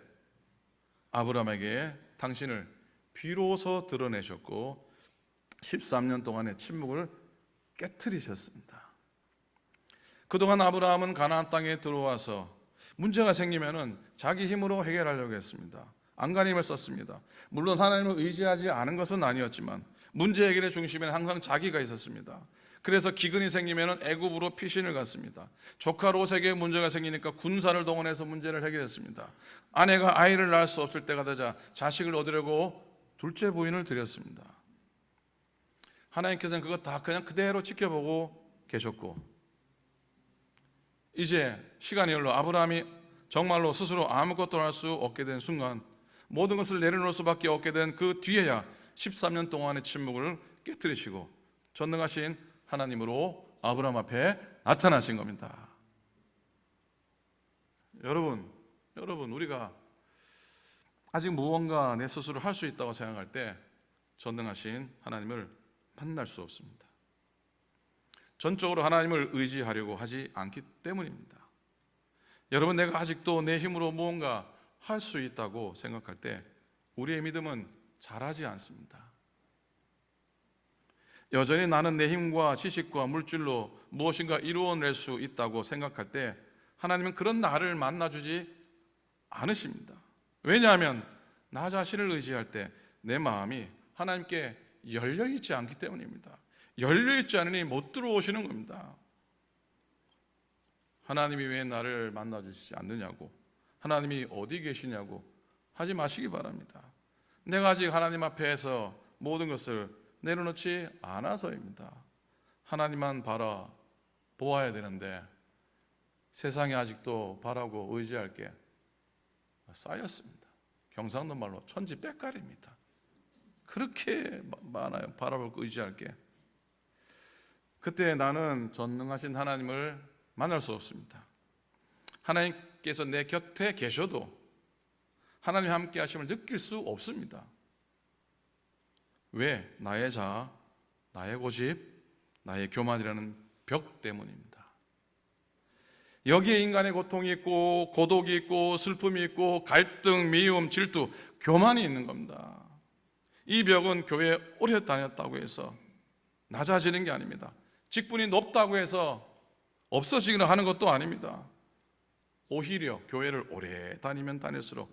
[SPEAKER 3] 아브라함에게 당신을 비로소 드러내셨고 13년 동안의 침묵을 깨트리셨습니다. 그동안 아브라함은 가나안 땅에 들어와서 문제가 생기면은 자기 힘으로 해결하려고 했습니다. 안간힘을 썼습니다. 물론 하나님을 의지하지 않은 것은 아니었지만 문제 해결의 중심에는 항상 자기가 있었습니다. 그래서 기근이 생기면 애굽으로 피신을 갔습니다. 조카 롯에게 문제가 생기니까 군사를 동원해서 문제를 해결했습니다. 아내가 아이를 낳을 수 없을 때가 되자 자식을 얻으려고 둘째 부인을 드렸습니다. 하나님께서는 그거 다 그냥 그대로 지켜보고 계셨고, 이제 시간이 흘러 아브라함이 정말로 스스로 아무것도 할 수 없게 된 순간, 모든 것을 내려놓을 수밖에 없게 된 그 뒤에야 13년 동안의 침묵을 깨뜨리시고 전능하신 하나님으로 아브라함 앞에 나타나신 겁니다. 여러분, 우리가 아직 무언가 내 스스로 할 수 있다고 생각할 때 전능하신 하나님을 만날 수 없습니다. 전적으로 하나님을 의지하려고 하지 않기 때문입니다. 여러분, 내가 아직도 내 힘으로 무언가 할 수 있다고 생각할 때 우리의 믿음은 자라지 않습니다. 여전히 나는 내 힘과 지식과 물질로 무엇인가 이루어낼 수 있다고 생각할 때 하나님은 그런 나를 만나주지 않으십니다. 왜냐하면 나 자신을 의지할 때 내 마음이 하나님께 열려있지 않기 때문입니다. 열려있지 않으니 못 들어오시는 겁니다. 하나님이 왜 나를 만나주시지 않느냐고, 하나님이 어디 계시냐고 하지 마시기 바랍니다. 내가 아직 하나님 앞에서 모든 것을 내려놓지 않아서입니다. 하나님만 바라보아야 되는데 세상에 아직도 바라고 의지할 게 쌓였습니다. 경상도 말로 천지빽갈입니다. 그렇게 많아요. 바라볼 거, 의지할 게. 그때 나는 전능하신 하나님을 만날 수 없습니다. 하나님께서 내 곁에 계셔도 하나님 함께 하심을 느낄 수 없습니다. 왜? 나의 자아, 나의 고집, 나의 교만이라는 벽 때문입니다. 여기에 인간의 고통이 있고 고독이 있고 슬픔이 있고 갈등, 미움, 질투, 교만이 있는 겁니다. 이 벽은 교회에 오래 다녔다고 해서 낮아지는 게 아닙니다. 직분이 높다고 해서 없어지기는 하는 것도 아닙니다. 오히려 교회를 오래 다니면 다닐수록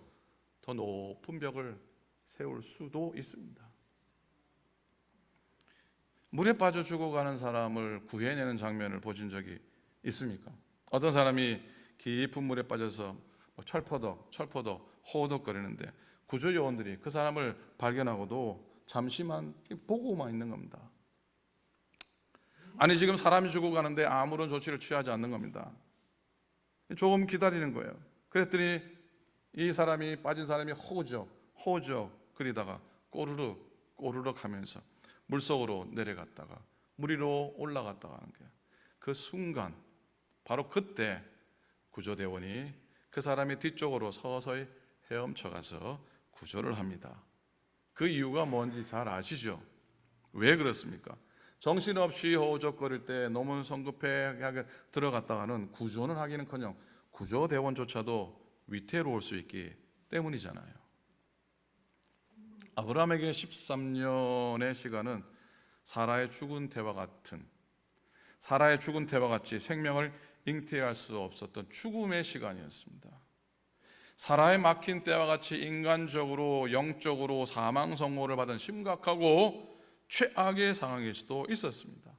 [SPEAKER 3] 더 높은 벽을 세울 수도 있습니다. 물에 빠져 죽어가는 사람을 구해내는 장면을 보신 적이 있습니까? 어떤 사람이 깊은 물에 빠져서 철퍼덕 호덕거리는데 구조요원들이 그 사람을 발견하고도 잠시만 보고만 있는 겁니다. 아니, 지금 사람이 죽어가는데 아무런 조치를 취하지 않는 겁니다. 조금 기다리는 거예요. 그랬더니 이 사람이, 빠진 사람이 호적 그리다가 꼬르륵 하면서 물속으로 내려갔다가 물 위로 올라갔다가 하는 거예요. 그 순간, 바로 그때 구조대원이 그 사람의 뒤쪽으로 서서히 헤엄쳐가서 구조를 합니다. 그 이유가 뭔지 잘 아시죠? 왜 그렇습니까? 정신없이 호적거릴 때 너무 성급하게 들어갔다가는 구조는 하기는커녕 구조대원조차도 위태로울 수 있기 때문이잖아요. 아브라함에게 13년의 시간은 사라의 죽은 태와 같이 생명을 잉태할 수 없었던 죽음의 시간이었습니다. 사라의 막힌 때와 같이 인간적으로 영적으로 사망 선고를 받은 심각하고 최악의 상황일 수도 있었습니다.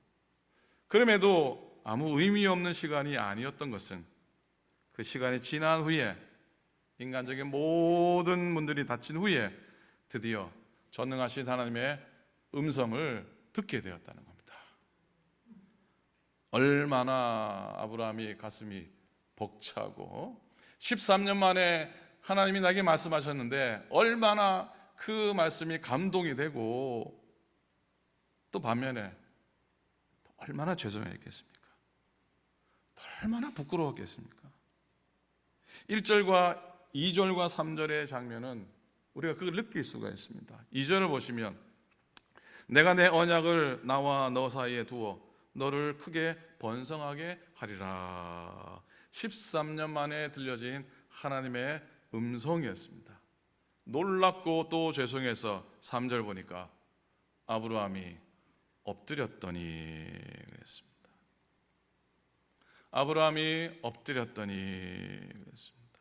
[SPEAKER 3] 그럼에도 아무 의미 없는 시간이 아니었던 것은 그 시간이 지난 후에, 인간적인 모든 문들이 닫힌 후에 드디어 전능하신 하나님의 음성을 듣게 되었다는 겁니다. 얼마나 아브라함이 가슴이 벅차고 13년 만에 하나님이 나에게 말씀하셨는데 얼마나 그 말씀이 감동이 되고, 또 반면에 얼마나 죄송했겠습니까? 얼마나 부끄러웠겠습니까? 1절과 2절과 3절의 장면은 우리가 그걸 느낄 수가 있습니다. 2절을 보시면 내가 내 언약을 나와 너 사이에 두어 너를 크게 번성하게 하리라. 13년 만에 들려진 하나님의 음성이었습니다. 놀랍고 또 죄송해서 3절 보니까 아브라함이 엎드렸더니 그랬습니다. 아브라함이 엎드렸더니 그랬습니다.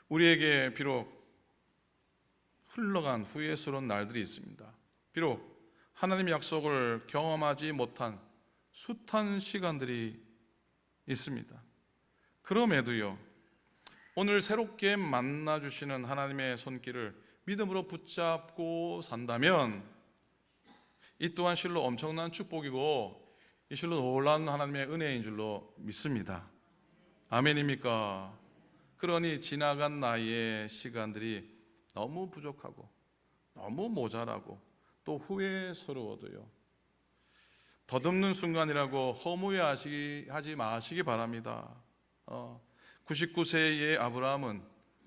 [SPEAKER 3] 우리에게 비록 흘러간 후회스러운 날들이 있습니다. 비록 하나님의 약속을 경험하지 못한 숱한 시간들이 있습니다. 그럼에도요, 오늘 새롭게 만나주시는 하나님의 손길을 믿음으로 붙잡고 산다면 이 또한 실로 엄청난 축복이고 이 실로 놀라운 하나님의 은혜인 줄로 믿습니다. 아멘입니까? 그러니 지나간 나의 시간들이 너무 부족하고 너무 모자라고 또 후회스러워도요, 덧없는 순간이라고 허무해하지 마시기 바랍니다. 99세의 아브라함은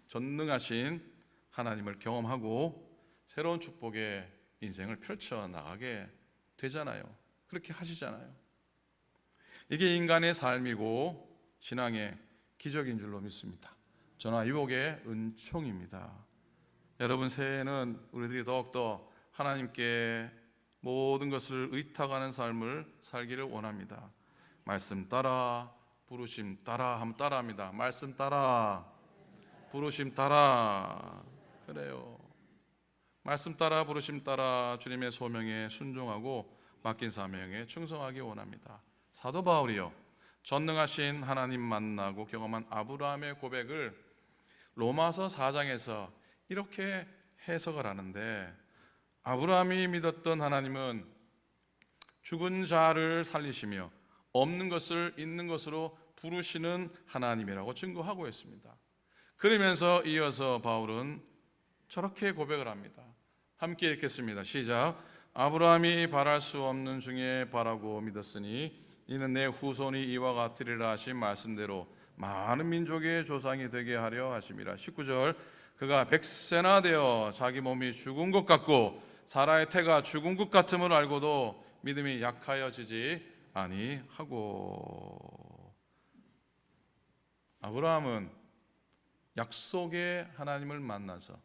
[SPEAKER 3] 전능하신 하나님을 경험하고 새로운 축복의 인생을 펼쳐나가게 되잖아요. 그렇게 하시잖아요. 이게 인간의 삶이고 신앙의 기적인 줄로 믿습니다. 전화위복의 은총입니다. 여러분, 새해에는 우리들이 더욱더 하나님께 모든 것을 의탁하는 삶을 살기를 원합니다. 말씀 따라, 부르심 따라 하면 따라합니다. 말씀 따라, 부르심 따라. 그래요. 말씀 따라, 부르심 따라 주님의 소명에 순종하고 맡긴 사명에 충성하기 원합니다. 사도 바울이요, 전능하신 하나님 만나고 경험한 아브라함의 고백을 로마서 4장에서 이렇게 해석을 하는데, 아브라함이 믿었던 하나님은 죽은 자를 살리시며 없는 것을 있는 것으로 부르시는 하나님이라고 증거하고 있습니다. 그러면서 이어서 바울은 저렇게 고백을 합니다. 함께 읽겠습니다. 시작. 아브라함이 바랄 수 없는 중에 바라고 믿었으니 이는 내 후손이 이와 같으리라 하신 말씀대로 많은 민족의 조상이 되게 하려 하심이라. 19절. 그가 100세나 되어 자기 몸이 죽은 것 같고 사라의 태가 죽은 것 같음을 알고도 믿음이 약하여지지 아니하고. 아브라함은 약속의 하나님을 만나서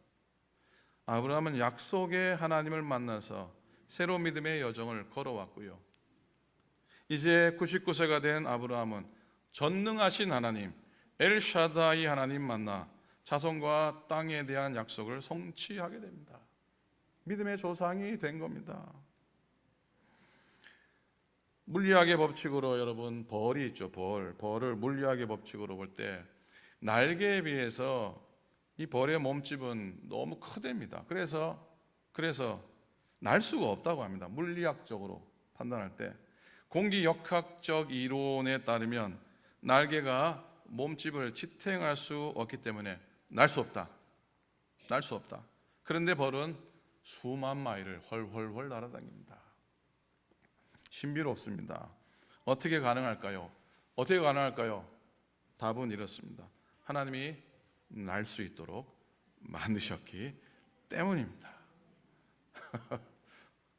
[SPEAKER 3] 새로운 믿음의 여정을 걸어왔고요. 이제 99세가 된 아브라함은 전능하신 하나님 엘샤다이 하나님 만나 자손과 땅에 대한 약속을 성취하게 됩니다. 믿음의 조상이 된 겁니다. 물리학의 법칙으로 여러분 벌이 있죠. 벌을 물리학의 법칙으로 볼 때 날개에 비해서 이 벌의 몸집은 너무 크답니다. 그래서 날 수가 없다고 합니다. 물리학적으로 판단할 때 공기역학적 이론에 따르면 날개가 몸집을 지탱할 수 없기 때문에 날 수 없다. 그런데 벌은 수만 마일을 훨훨 날아다닙니다. 신비롭습니다. 어떻게 가능할까요? 답은 이렇습니다. 하나님이 날 수 있도록 만드셨기 때문입니다.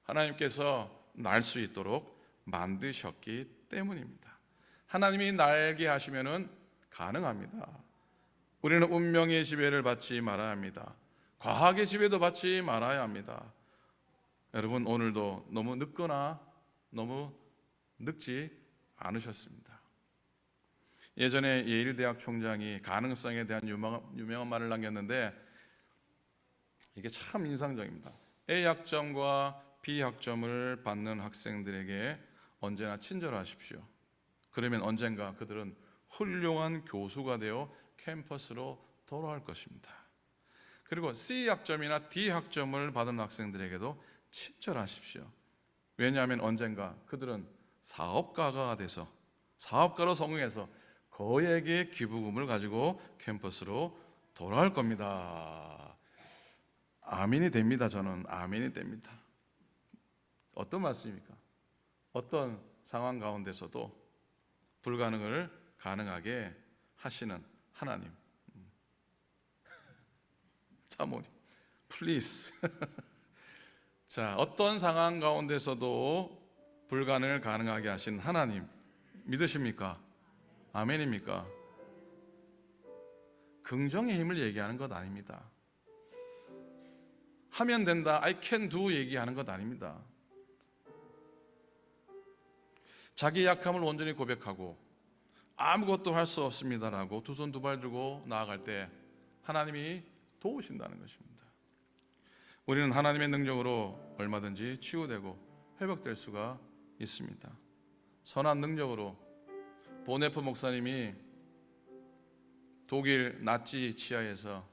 [SPEAKER 3] 하나님께서 날 수 있도록 만드셨기 때문입니다. 하나님이 날게 하시면은 가능합니다. 우리는 운명의 지배를 받지 말아야 합니다. 과학의 지배도 받지 말아야 합니다. 여러분, 오늘도 너무 늦거나 너무 늙지 않으셨습니다. 예전에 예일대학 총장이 가능성에 대한 유명한 말을 남겼는데 이게 참 인상적입니다. A학점과 B학점을 받는 학생들에게 언제나 친절하십시오. 그러면 언젠가 그들은 훌륭한 교수가 되어 캠퍼스로 돌아올 것입니다. 그리고 C학점이나 D학점을 받은 학생들에게도 친절하십시오. 왜냐하면 언젠가 그들은 사업가가 돼서 사업가로 성공해서 거액의 기부금을 가지고 캠퍼스로 돌아올 겁니다. 아멘이 됩니다. 저는 아멘이 됩니다. 어떤 말씀입니까? 어떤 상황 가운데서도 불가능을 가능하게 하시는 하나님. 사모님, 플리즈. 자, 어떤 상황 가운데서도 불가능을 가능하게 하신 하나님 믿으십니까? 아멘입니까? 긍정의 힘을 얘기하는 것 아닙니다. 하면 된다, I can do 얘기하는 것 아닙니다. 자기 약함을 온전히 고백하고 아무것도 할 수 없습니다라고 두 손 두 발 들고 나아갈 때 하나님이 도우신다는 것입니다. 우리는 하나님의 능력으로 얼마든지 치유되고 회복될 수가 있습니다. 선한 능력으로 보네프 목사님이 독일 나치 치하에서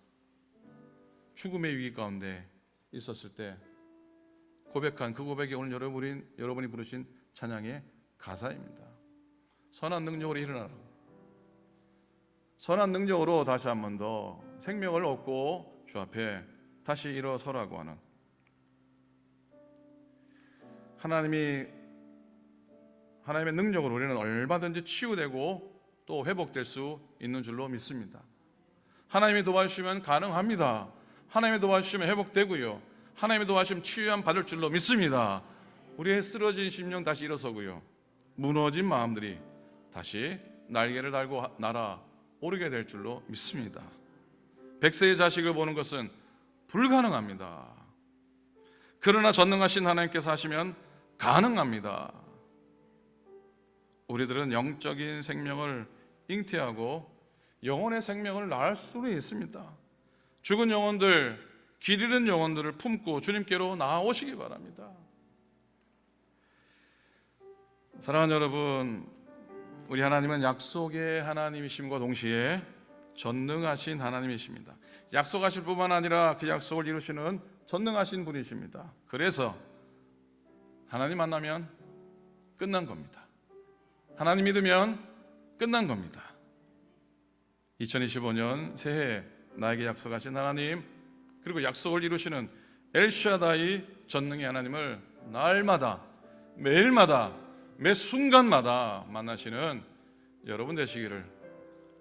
[SPEAKER 3] 죽음의 위기 가운데 있었을 때 고백한 그 고백이 오늘 여러분이 부르신 찬양의 가사입니다. 선한 능력으로 일어나라고. 선한 능력으로 다시 한 번 더 생명을 얻고 주 앞에 다시 일어서라고 하는, 하나님의 능력으로 우리는 얼마든지 치유되고 또 회복될 수 있는 줄로 믿습니다. 하나님이 도와주시면 가능합니다. 하나님이 도와주시면 회복되고요. 하나님이 도와주시면 치유함 받을 줄로 믿습니다. 우리의 쓰러진 심령 다시 일어서고요. 무너진 마음들이 다시 날개를 달고 날아오르게 될 줄로 믿습니다. 100세의 자식을 보는 것은 불가능합니다. 그러나 전능하신 하나님께서 하시면 가능합니다. 우리들은 영적인 생명을 잉태하고 영혼의 생명을 낳을 수는 있습니다. 죽은 영혼들, 길 잃은 영혼들을 품고 주님께로 나아오시기 바랍니다. 사랑하는 여러분, 우리 하나님은 약속의 하나님이심과 동시에 전능하신 하나님이십니다. 약속하실 뿐만 아니라 그 약속을 이루시는 전능하신 분이십니다. 그래서 하나님 만나면 끝난 겁니다. 하나님 믿으면 끝난 겁니다. 2025년 새해 나에게 약속하신 하나님, 그리고 약속을 이루시는 엘샤다이 전능의 하나님을 날마다, 매일마다, 매 순간마다 만나시는 여러분 되시기를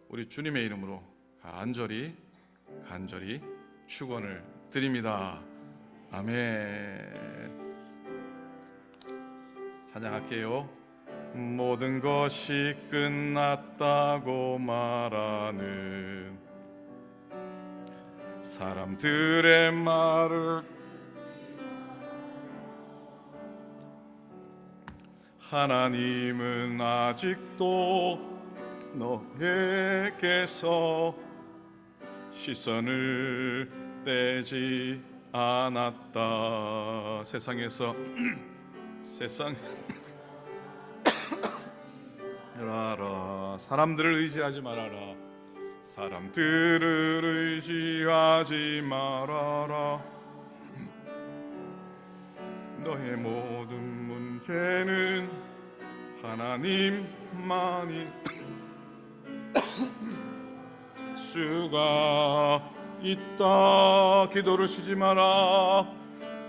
[SPEAKER 3] 우리 주님의 이름으로 간절히 축원을 드립니다. 아멘. 찬양할게요. 모든 것이 끝났다고 말하는 사람들의 말을 하나님은 아직도 너에게서 시선을 떼지 않았다. 세상에서 세상 알아. 사람들을 의지하지 말아라. 사람들을 의지하지 말아라. 너의 모든 문제는 하나님만이 수가 있다. 기도를 쉬지 마라.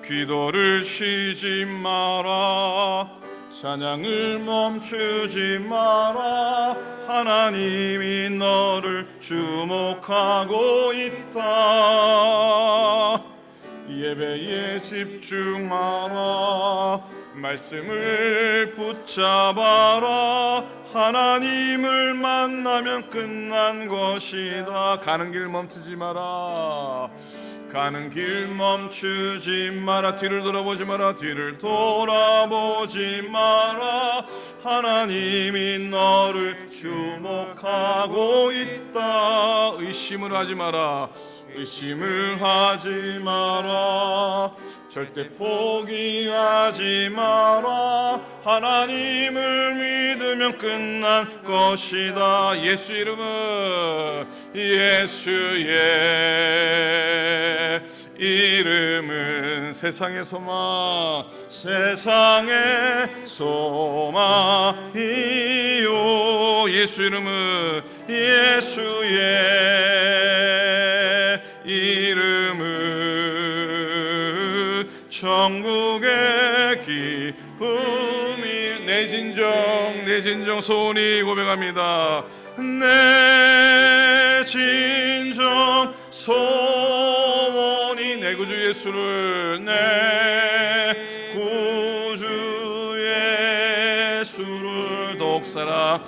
[SPEAKER 3] 기도를 쉬지 마라. 찬양을 멈추지 마라. 하나님이 너를 주목하고 있다. 예배에 집중하라. 말씀을 붙잡아라. 하나님을 만나면 끝난 것이다. 가는 길 멈추지 마라. 가는 길 멈추지 마라. 뒤를 돌아보지 마라. 뒤를 돌아보지 마라. 하나님이 너를 주목하고 있다. 의심을 하지 마라. 의심을 하지 마라. 절대 포기하지 마라. 하나님을 믿으면 끝난 것이다. 예수 이름은, 예수의 이름은 세상의 소망, 세상의 소망이요. 예수 이름은, 예수의 이름은 천국의 기쁨이. 내 진정 소원이 고백합니다. 내 진정 소원이 내 구주 예수를, 내 구주 예수를 더욱 사랑.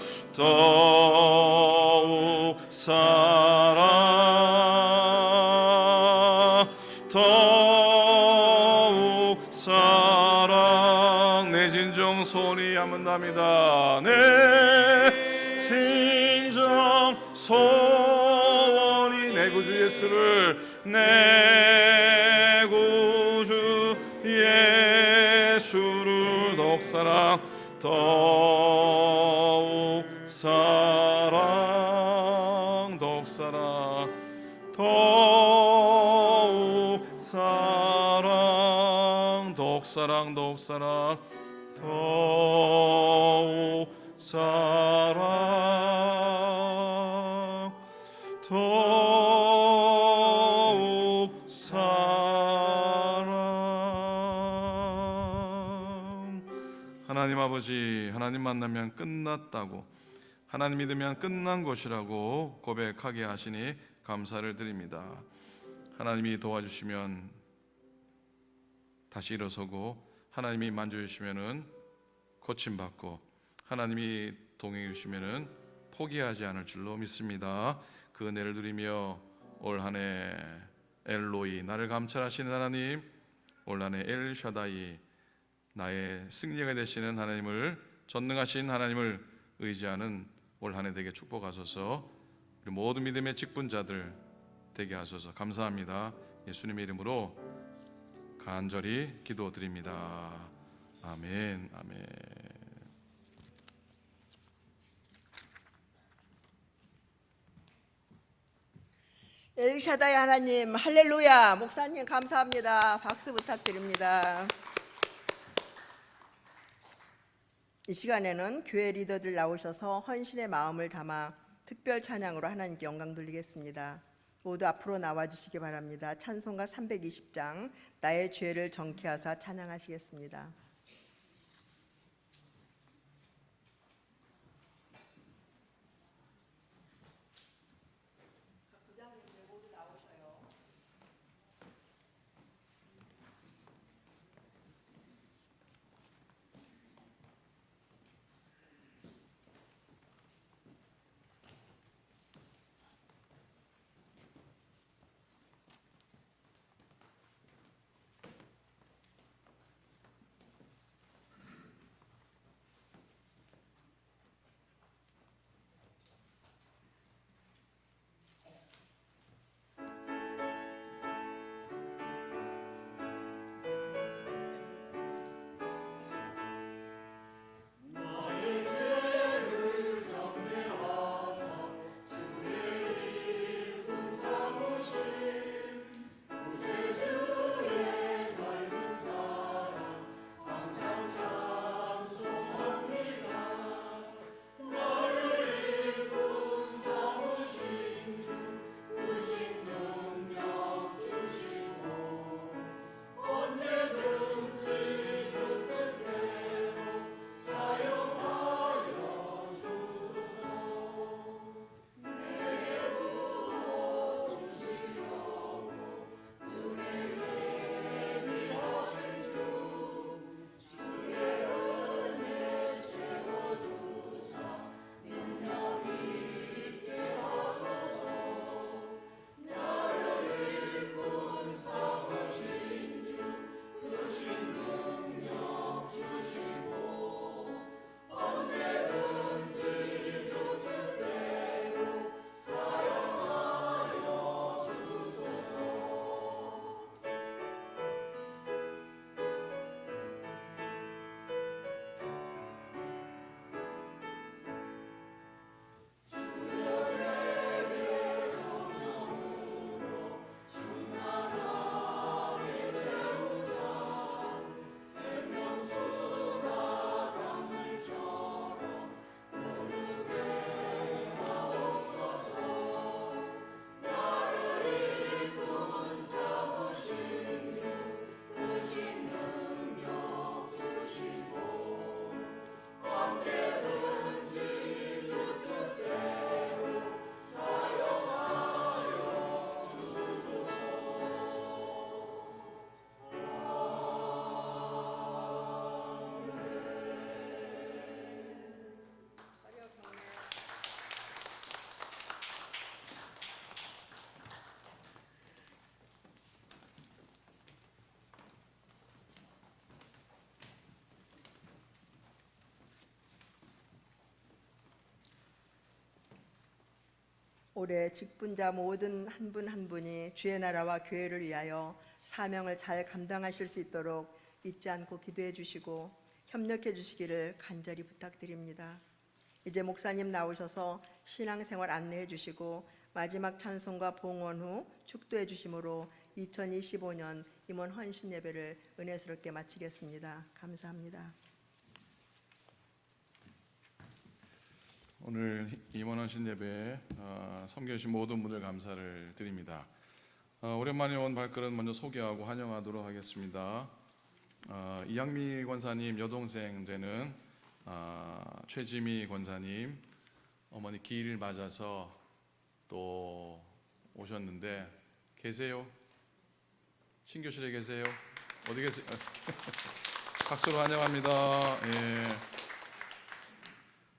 [SPEAKER 3] 내 진정 소원이 한문답니다. 내 진정 소원이 내 구주 예수를, 내 구주 예수를 더욱 사랑, 더욱 사랑, 더욱 사랑, 더욱 사랑, 더욱 사랑, 더욱 사랑, 더욱 사랑, 더욱 사랑. 하나님 아버지, 하나님 만나면 끝났다고, 하나님 믿으면 끝난 것이라고 고백하게 하시니 감사를 드립니다. 하나님이 도와주시면 다시 일어서고, 하나님이 만져주시면 고침받고, 하나님이 동행해 주시면 포기하지 않을 줄로 믿습니다. 그 은혜를 누리며 올 한 해 엘로이, 나를 감찰하시는 하나님, 올 한 해 엘샤다이, 나의 승리가 되시는 하나님을, 전능하신 하나님을 의지하는 올 한 해 되게 축복하소서. 우리 모든 믿음의 직분자들 되게 하소서. 감사합니다. 예수님의 이름으로 간절히 기도드립니다. 아멘, 아멘.
[SPEAKER 1] 엘샤다이 하나님 할렐루야. 목사님 감사합니다. 박수 부탁드립니다. 이 시간에는 교회 리더들 나오셔서 헌신의 마음을 담아 특별 찬양으로 하나님께 영광 돌리겠습니다. 모두 앞으로 나와주시기 바랍니다. 찬송가 320장 나의 죄를 정케하사 찬양하시겠습니다. 올해 직분자 모든 한 분 한 분이 주의 나라와 교회를 위하여 사명을 잘 감당하실 수 있도록 잊지 않고 기도해 주시고 협력해 주시기를 간절히 부탁드립니다. 이제 목사님 나오셔서 신앙생활 안내해 주시고 마지막 찬송과 봉헌 후 축도해 주심으로 2025년 임원 헌신 예배를 은혜스럽게 마치겠습니다. 감사합니다.
[SPEAKER 3] 오늘 임원 헌신 예배 섬겨주신 모든 분들 감사를 드립니다. 오랜만에 온 발걸음 먼저 소개하고 환영하도록 하겠습니다. 이양미 권사님 여동생 되는 최지미 권사님 어머니 기일 맞아서 또 오셨는데 계세요? 신교실에 계세요? 어디 계세요? 박수로 환영합니다. 예.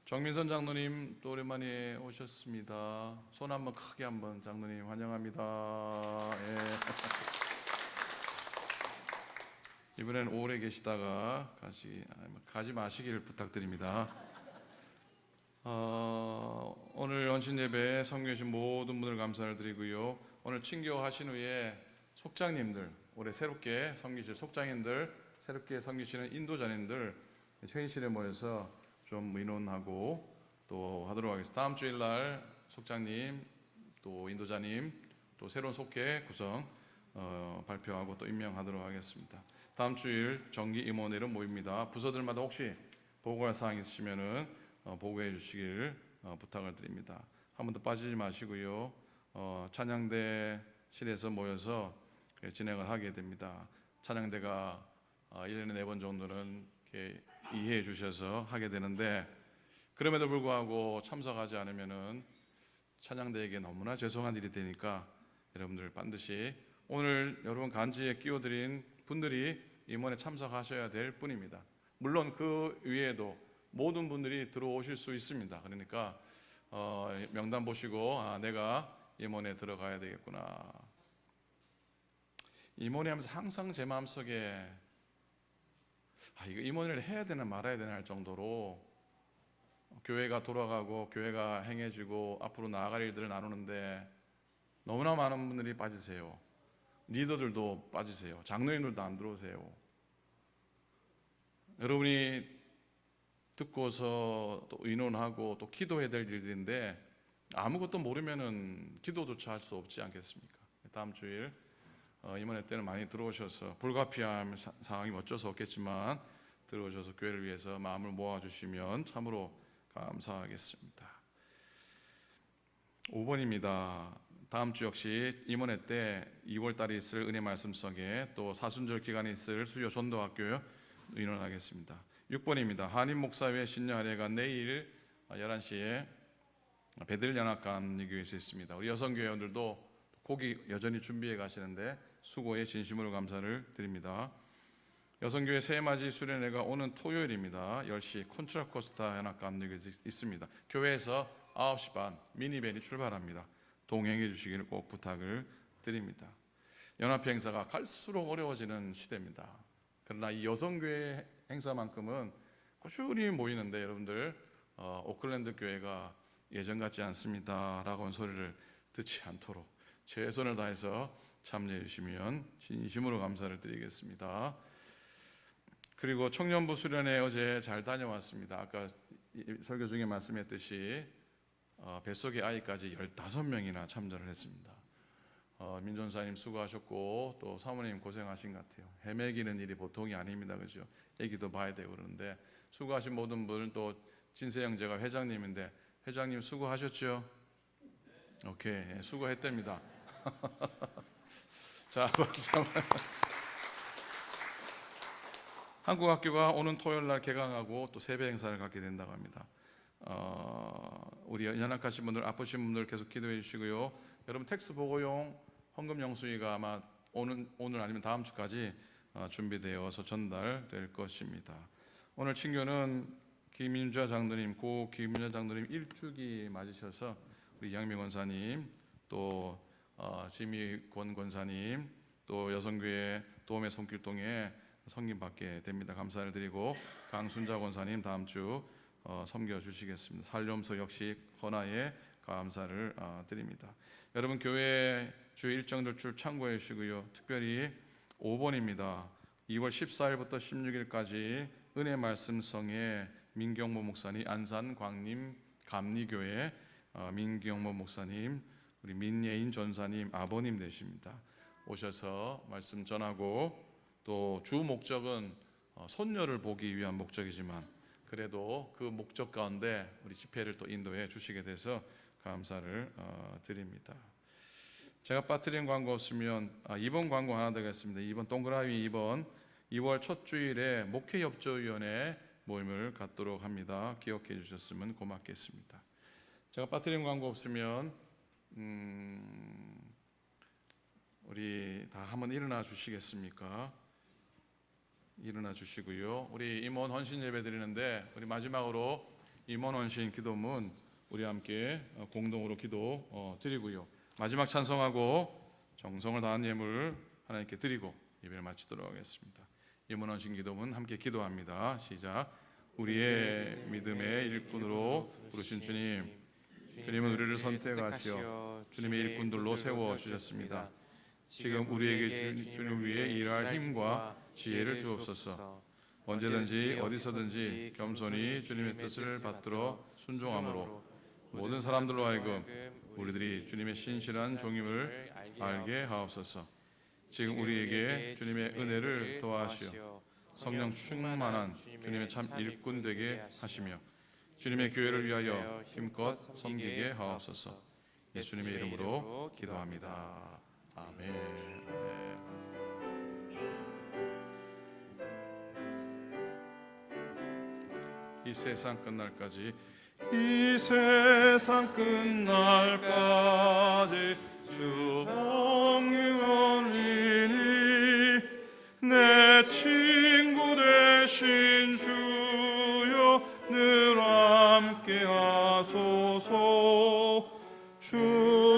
[SPEAKER 3] 정민선 장로님 또 오랜만에 오셨습니다. 손 한번 크게 한번 장로님 환영합니다. 예. 이번엔 오래 계시다가 가지 마시길 부탁드립니다. 오늘 헌신 예배에 섬겨주신 모든 분들 감사를 드리고요. 오늘 친교하신 후에 속장님들, 올해 새롭게 섬기실 속장님들, 새롭게 섬기시는 인도자님들 회의실에 모여서 좀 의논하고 또 하도록 하겠습니다. 다음 주일 날 속장님, 또 인도자님, 또 새로운 속회 구성 발표하고 또 임명하도록 하겠습니다. 다음 주일 정기 임원회로 모입니다. 부서들마다 혹시 보고할 사항 있으시면은 보고해 주시길 부탁을 드립니다. 한 번도 빠지지 마시고요. 찬양대실에서 모여서 진행을 하게 됩니다. 찬양대가 1년에 4번 정도는 이렇게 이해해 주셔서 하게 되는데, 그럼에도 불구하고 참석하지 않으면은 찬양대에게 너무나 죄송한 일이 되니까 여러분들 반드시 오늘 여러분 간지에 끼워드린 분들이 임원에 참석하셔야 될 뿐입니다. 물론 그 위에도 모든 분들이 들어오실 수 있습니다. 그러니까 명단 보시고 내가 임원에 들어가야 되겠구나. 임원회 하면서 항상 제 마음속에 이거 임원을 해야 되나 말아야 되나 할 정도로 교회가 돌아가고 교회가 행해지고 앞으로 나아갈 일들을 나누는데 너무나 많은 분들이 빠지세요. 리더들도 빠지세요. 장로님들도 안 들어오세요. 여러분이 듣고서 또 의논하고 또 기도해야 될 일들인데 아무것도 모르면은 기도조차 할 수 없지 않겠습니까? 다음 주일 임원회 때는 많이 들어오셔서 불가피한 상황이 어쩔 수 없겠지만 들어오셔서 교회를 위해서 마음을 모아주시면 참으로 감사하겠습니다. 5번입니다. 다음 주 역시 임원회 때 2월 달에 있을 은혜 말씀성에 또 사순절 기간에 있을 수요 전도학교 의논하겠습니다. 6번입니다. 한인 목사회 신년회가 내일 11시에 베들연합감리교회에서 있습니다. 우리 여성교회원들도 고기 여전히 준비해 가시는데 수고에 진심으로 감사를 드립니다. 여성교회 새해맞이 수련회가 오는 토요일입니다. 10시 콘트라코스타 연합감리교회에서 있습니다. 교회에서 9시 반 미니밴이 출발합니다. 동행해 주시기를 꼭 부탁을 드립니다. 연합회 행사가 갈수록 어려워지는 시대입니다. 그러나 이 여성교회 행사만큼은 꾸준히 모이는데 여러분들 오클랜드 교회가 예전 같지 않습니다 라고 하는 소리를 듣지 않도록 최선을 다해서 참여해 주시면 진심으로 감사를 드리겠습니다. 그리고 청년부 수련회 어제 잘 다녀왔습니다. 아까 설교 중에 말씀했듯이 뱃속의 아이까지 15명이나 참여를 했습니다. 민전사님 수고하셨고 또 사모님 고생하신 것 같아요. 헤매기는 일이 보통이 아닙니다. 그죠? 애기도 봐야 되고 그러는데 수고하신 모든 분은 또 진세영 제가 회장님인데 회장님 수고하셨죠? 오케이, 수고했답니다. 자, 한국학교가 오는 토요일 날 개강하고 또 세배 행사를 갖게 된다고 합니다. 우리 연약하신 분들, 아프신 분들 계속 기도해 주시고요. 여러분 텍스 보고용 헌금 영수위가 아마 오늘 아니면 다음 주까지 준비되어서 전달될 것입니다. 오늘 친교는 김윤자 장로님, 고 김윤자 장로님 1주기 맞으셔서 우리 양명 권사님, 또 지미권 권사님, 또 여성교회 도움의 손길동에 섬김 받게 됩니다. 감사를 드리고 강순자 권사님 다음 주 섬겨 주시겠습니다. 살림소 역시 헌화에 감사를 드립니다. 여러분 교회 주 일정들 줄 참고해 주시고요. 특별히 5번입니다. 2월 14일부터 16일까지 은혜 말씀성에 민경모 목사님, 안산 광림 감리교회 민경모 목사님, 우리 민예인 전사님 아버님 되십니다. 오셔서 말씀 전하고 또 주 목적은 손녀를 보기 위한 목적이지만 그래도 그 목적 가운데 우리 집회를 또 인도해 주시게 돼서 감사를 드립니다. 제가 빠뜨린 광고 없으면 2번 광고 하나 되겠습니다. 2번 동그라미 2번 2월 첫 주일에 목회협조위원회 모임을 갖도록 합니다. 기억해 주셨으면 고맙겠습니다. 제가 빠뜨린 광고 없으면 우리 다 한번 일어나 주시겠습니까? 일어나 주시고요. 우리 임원 헌신 예배 드리는데 우리 마지막으로 임원 헌신 기도문 우리 함께 공동으로 기도 드리고요. 마지막 찬송하고 정성을 다한 예물 하나님께 드리고 예배를 마치도록 하겠습니다. 임원 헌신 기도문 함께 기도합니다. 시작. 우리의 믿음의 일꾼으로 부르신 주님, 주님은 우리를 선택하시어 주님의 일꾼들로 세워 주셨습니다. 지금 우리에게 주님 위해 일할 힘과 지혜를 주옵소서. 언제든지 어디서든지 겸손히 주님의 뜻을 받들어 순종함으로 모든 사람들로 하여금 우리들이 주님의 신실한 종임을 알게 하옵소서. 지금 우리에게 주님의 은혜를 더하시어 성령 충만한 주님의 참 일꾼 되게 하시며 주님의 교회를 위하여 힘껏 섬기게 하옵소서. 예수님의 이름으로 기도합니다. 아멘. 아멘. 이 세상 끝날까지 이 세상 끝날까지 주 성령 올리니 내 친구 되신 주여 늘 함께 하소서. 주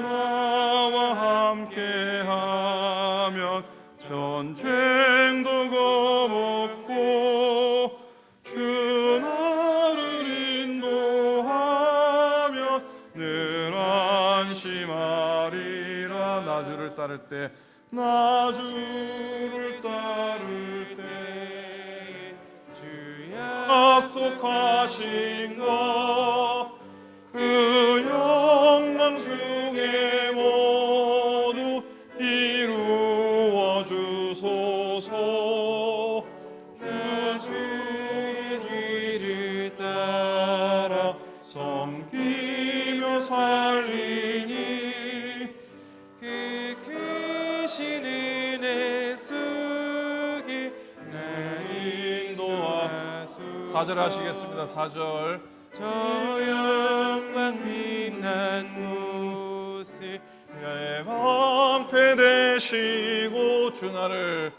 [SPEAKER 3] 나와 함께 하면 전쟁도 겁없고 주 나를 인도하며 늘 안심하리라. 나 주를 따를 때 나 주를 따를 때 주 약속하신 것 그 영광 중에 모두 이루어 주소서. 주의 길을 따라 섬기며 살리니 그 크신 은혜 속에 나 인도하소서. 4절 하시겠습니다. 4절. 저 영광 빛난 곳에 내 방패 되시고 주 나를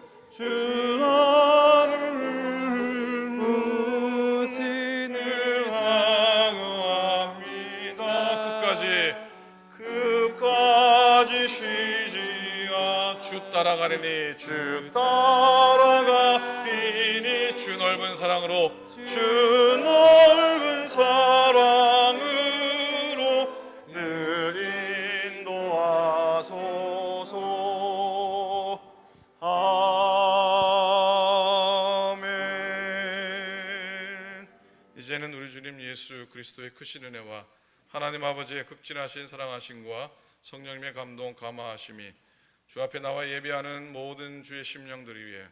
[SPEAKER 3] 무슨을 항호합니다. 끝까지 쉬지 주 따라가리니 주 따라가리니 주 넓은 사랑으로 주 넓은 사랑으로 늘 인도하소서. 아멘. 이제는 우리 주님 예수 그리스도의 크신 은혜와 하나님 아버지의 극진하신 사랑하심과 성령님의 감동 감화하심이 주 앞에 나와 예배하는 모든 주의 심령들이 위해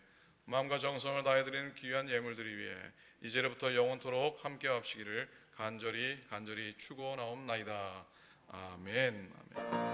[SPEAKER 3] 마음과 정성을 다해드리는 귀한 예물들이 위해 이제로부터 영원토록 함께 하시기를 간절히 축원하옵나이다. 아멘. 아멘.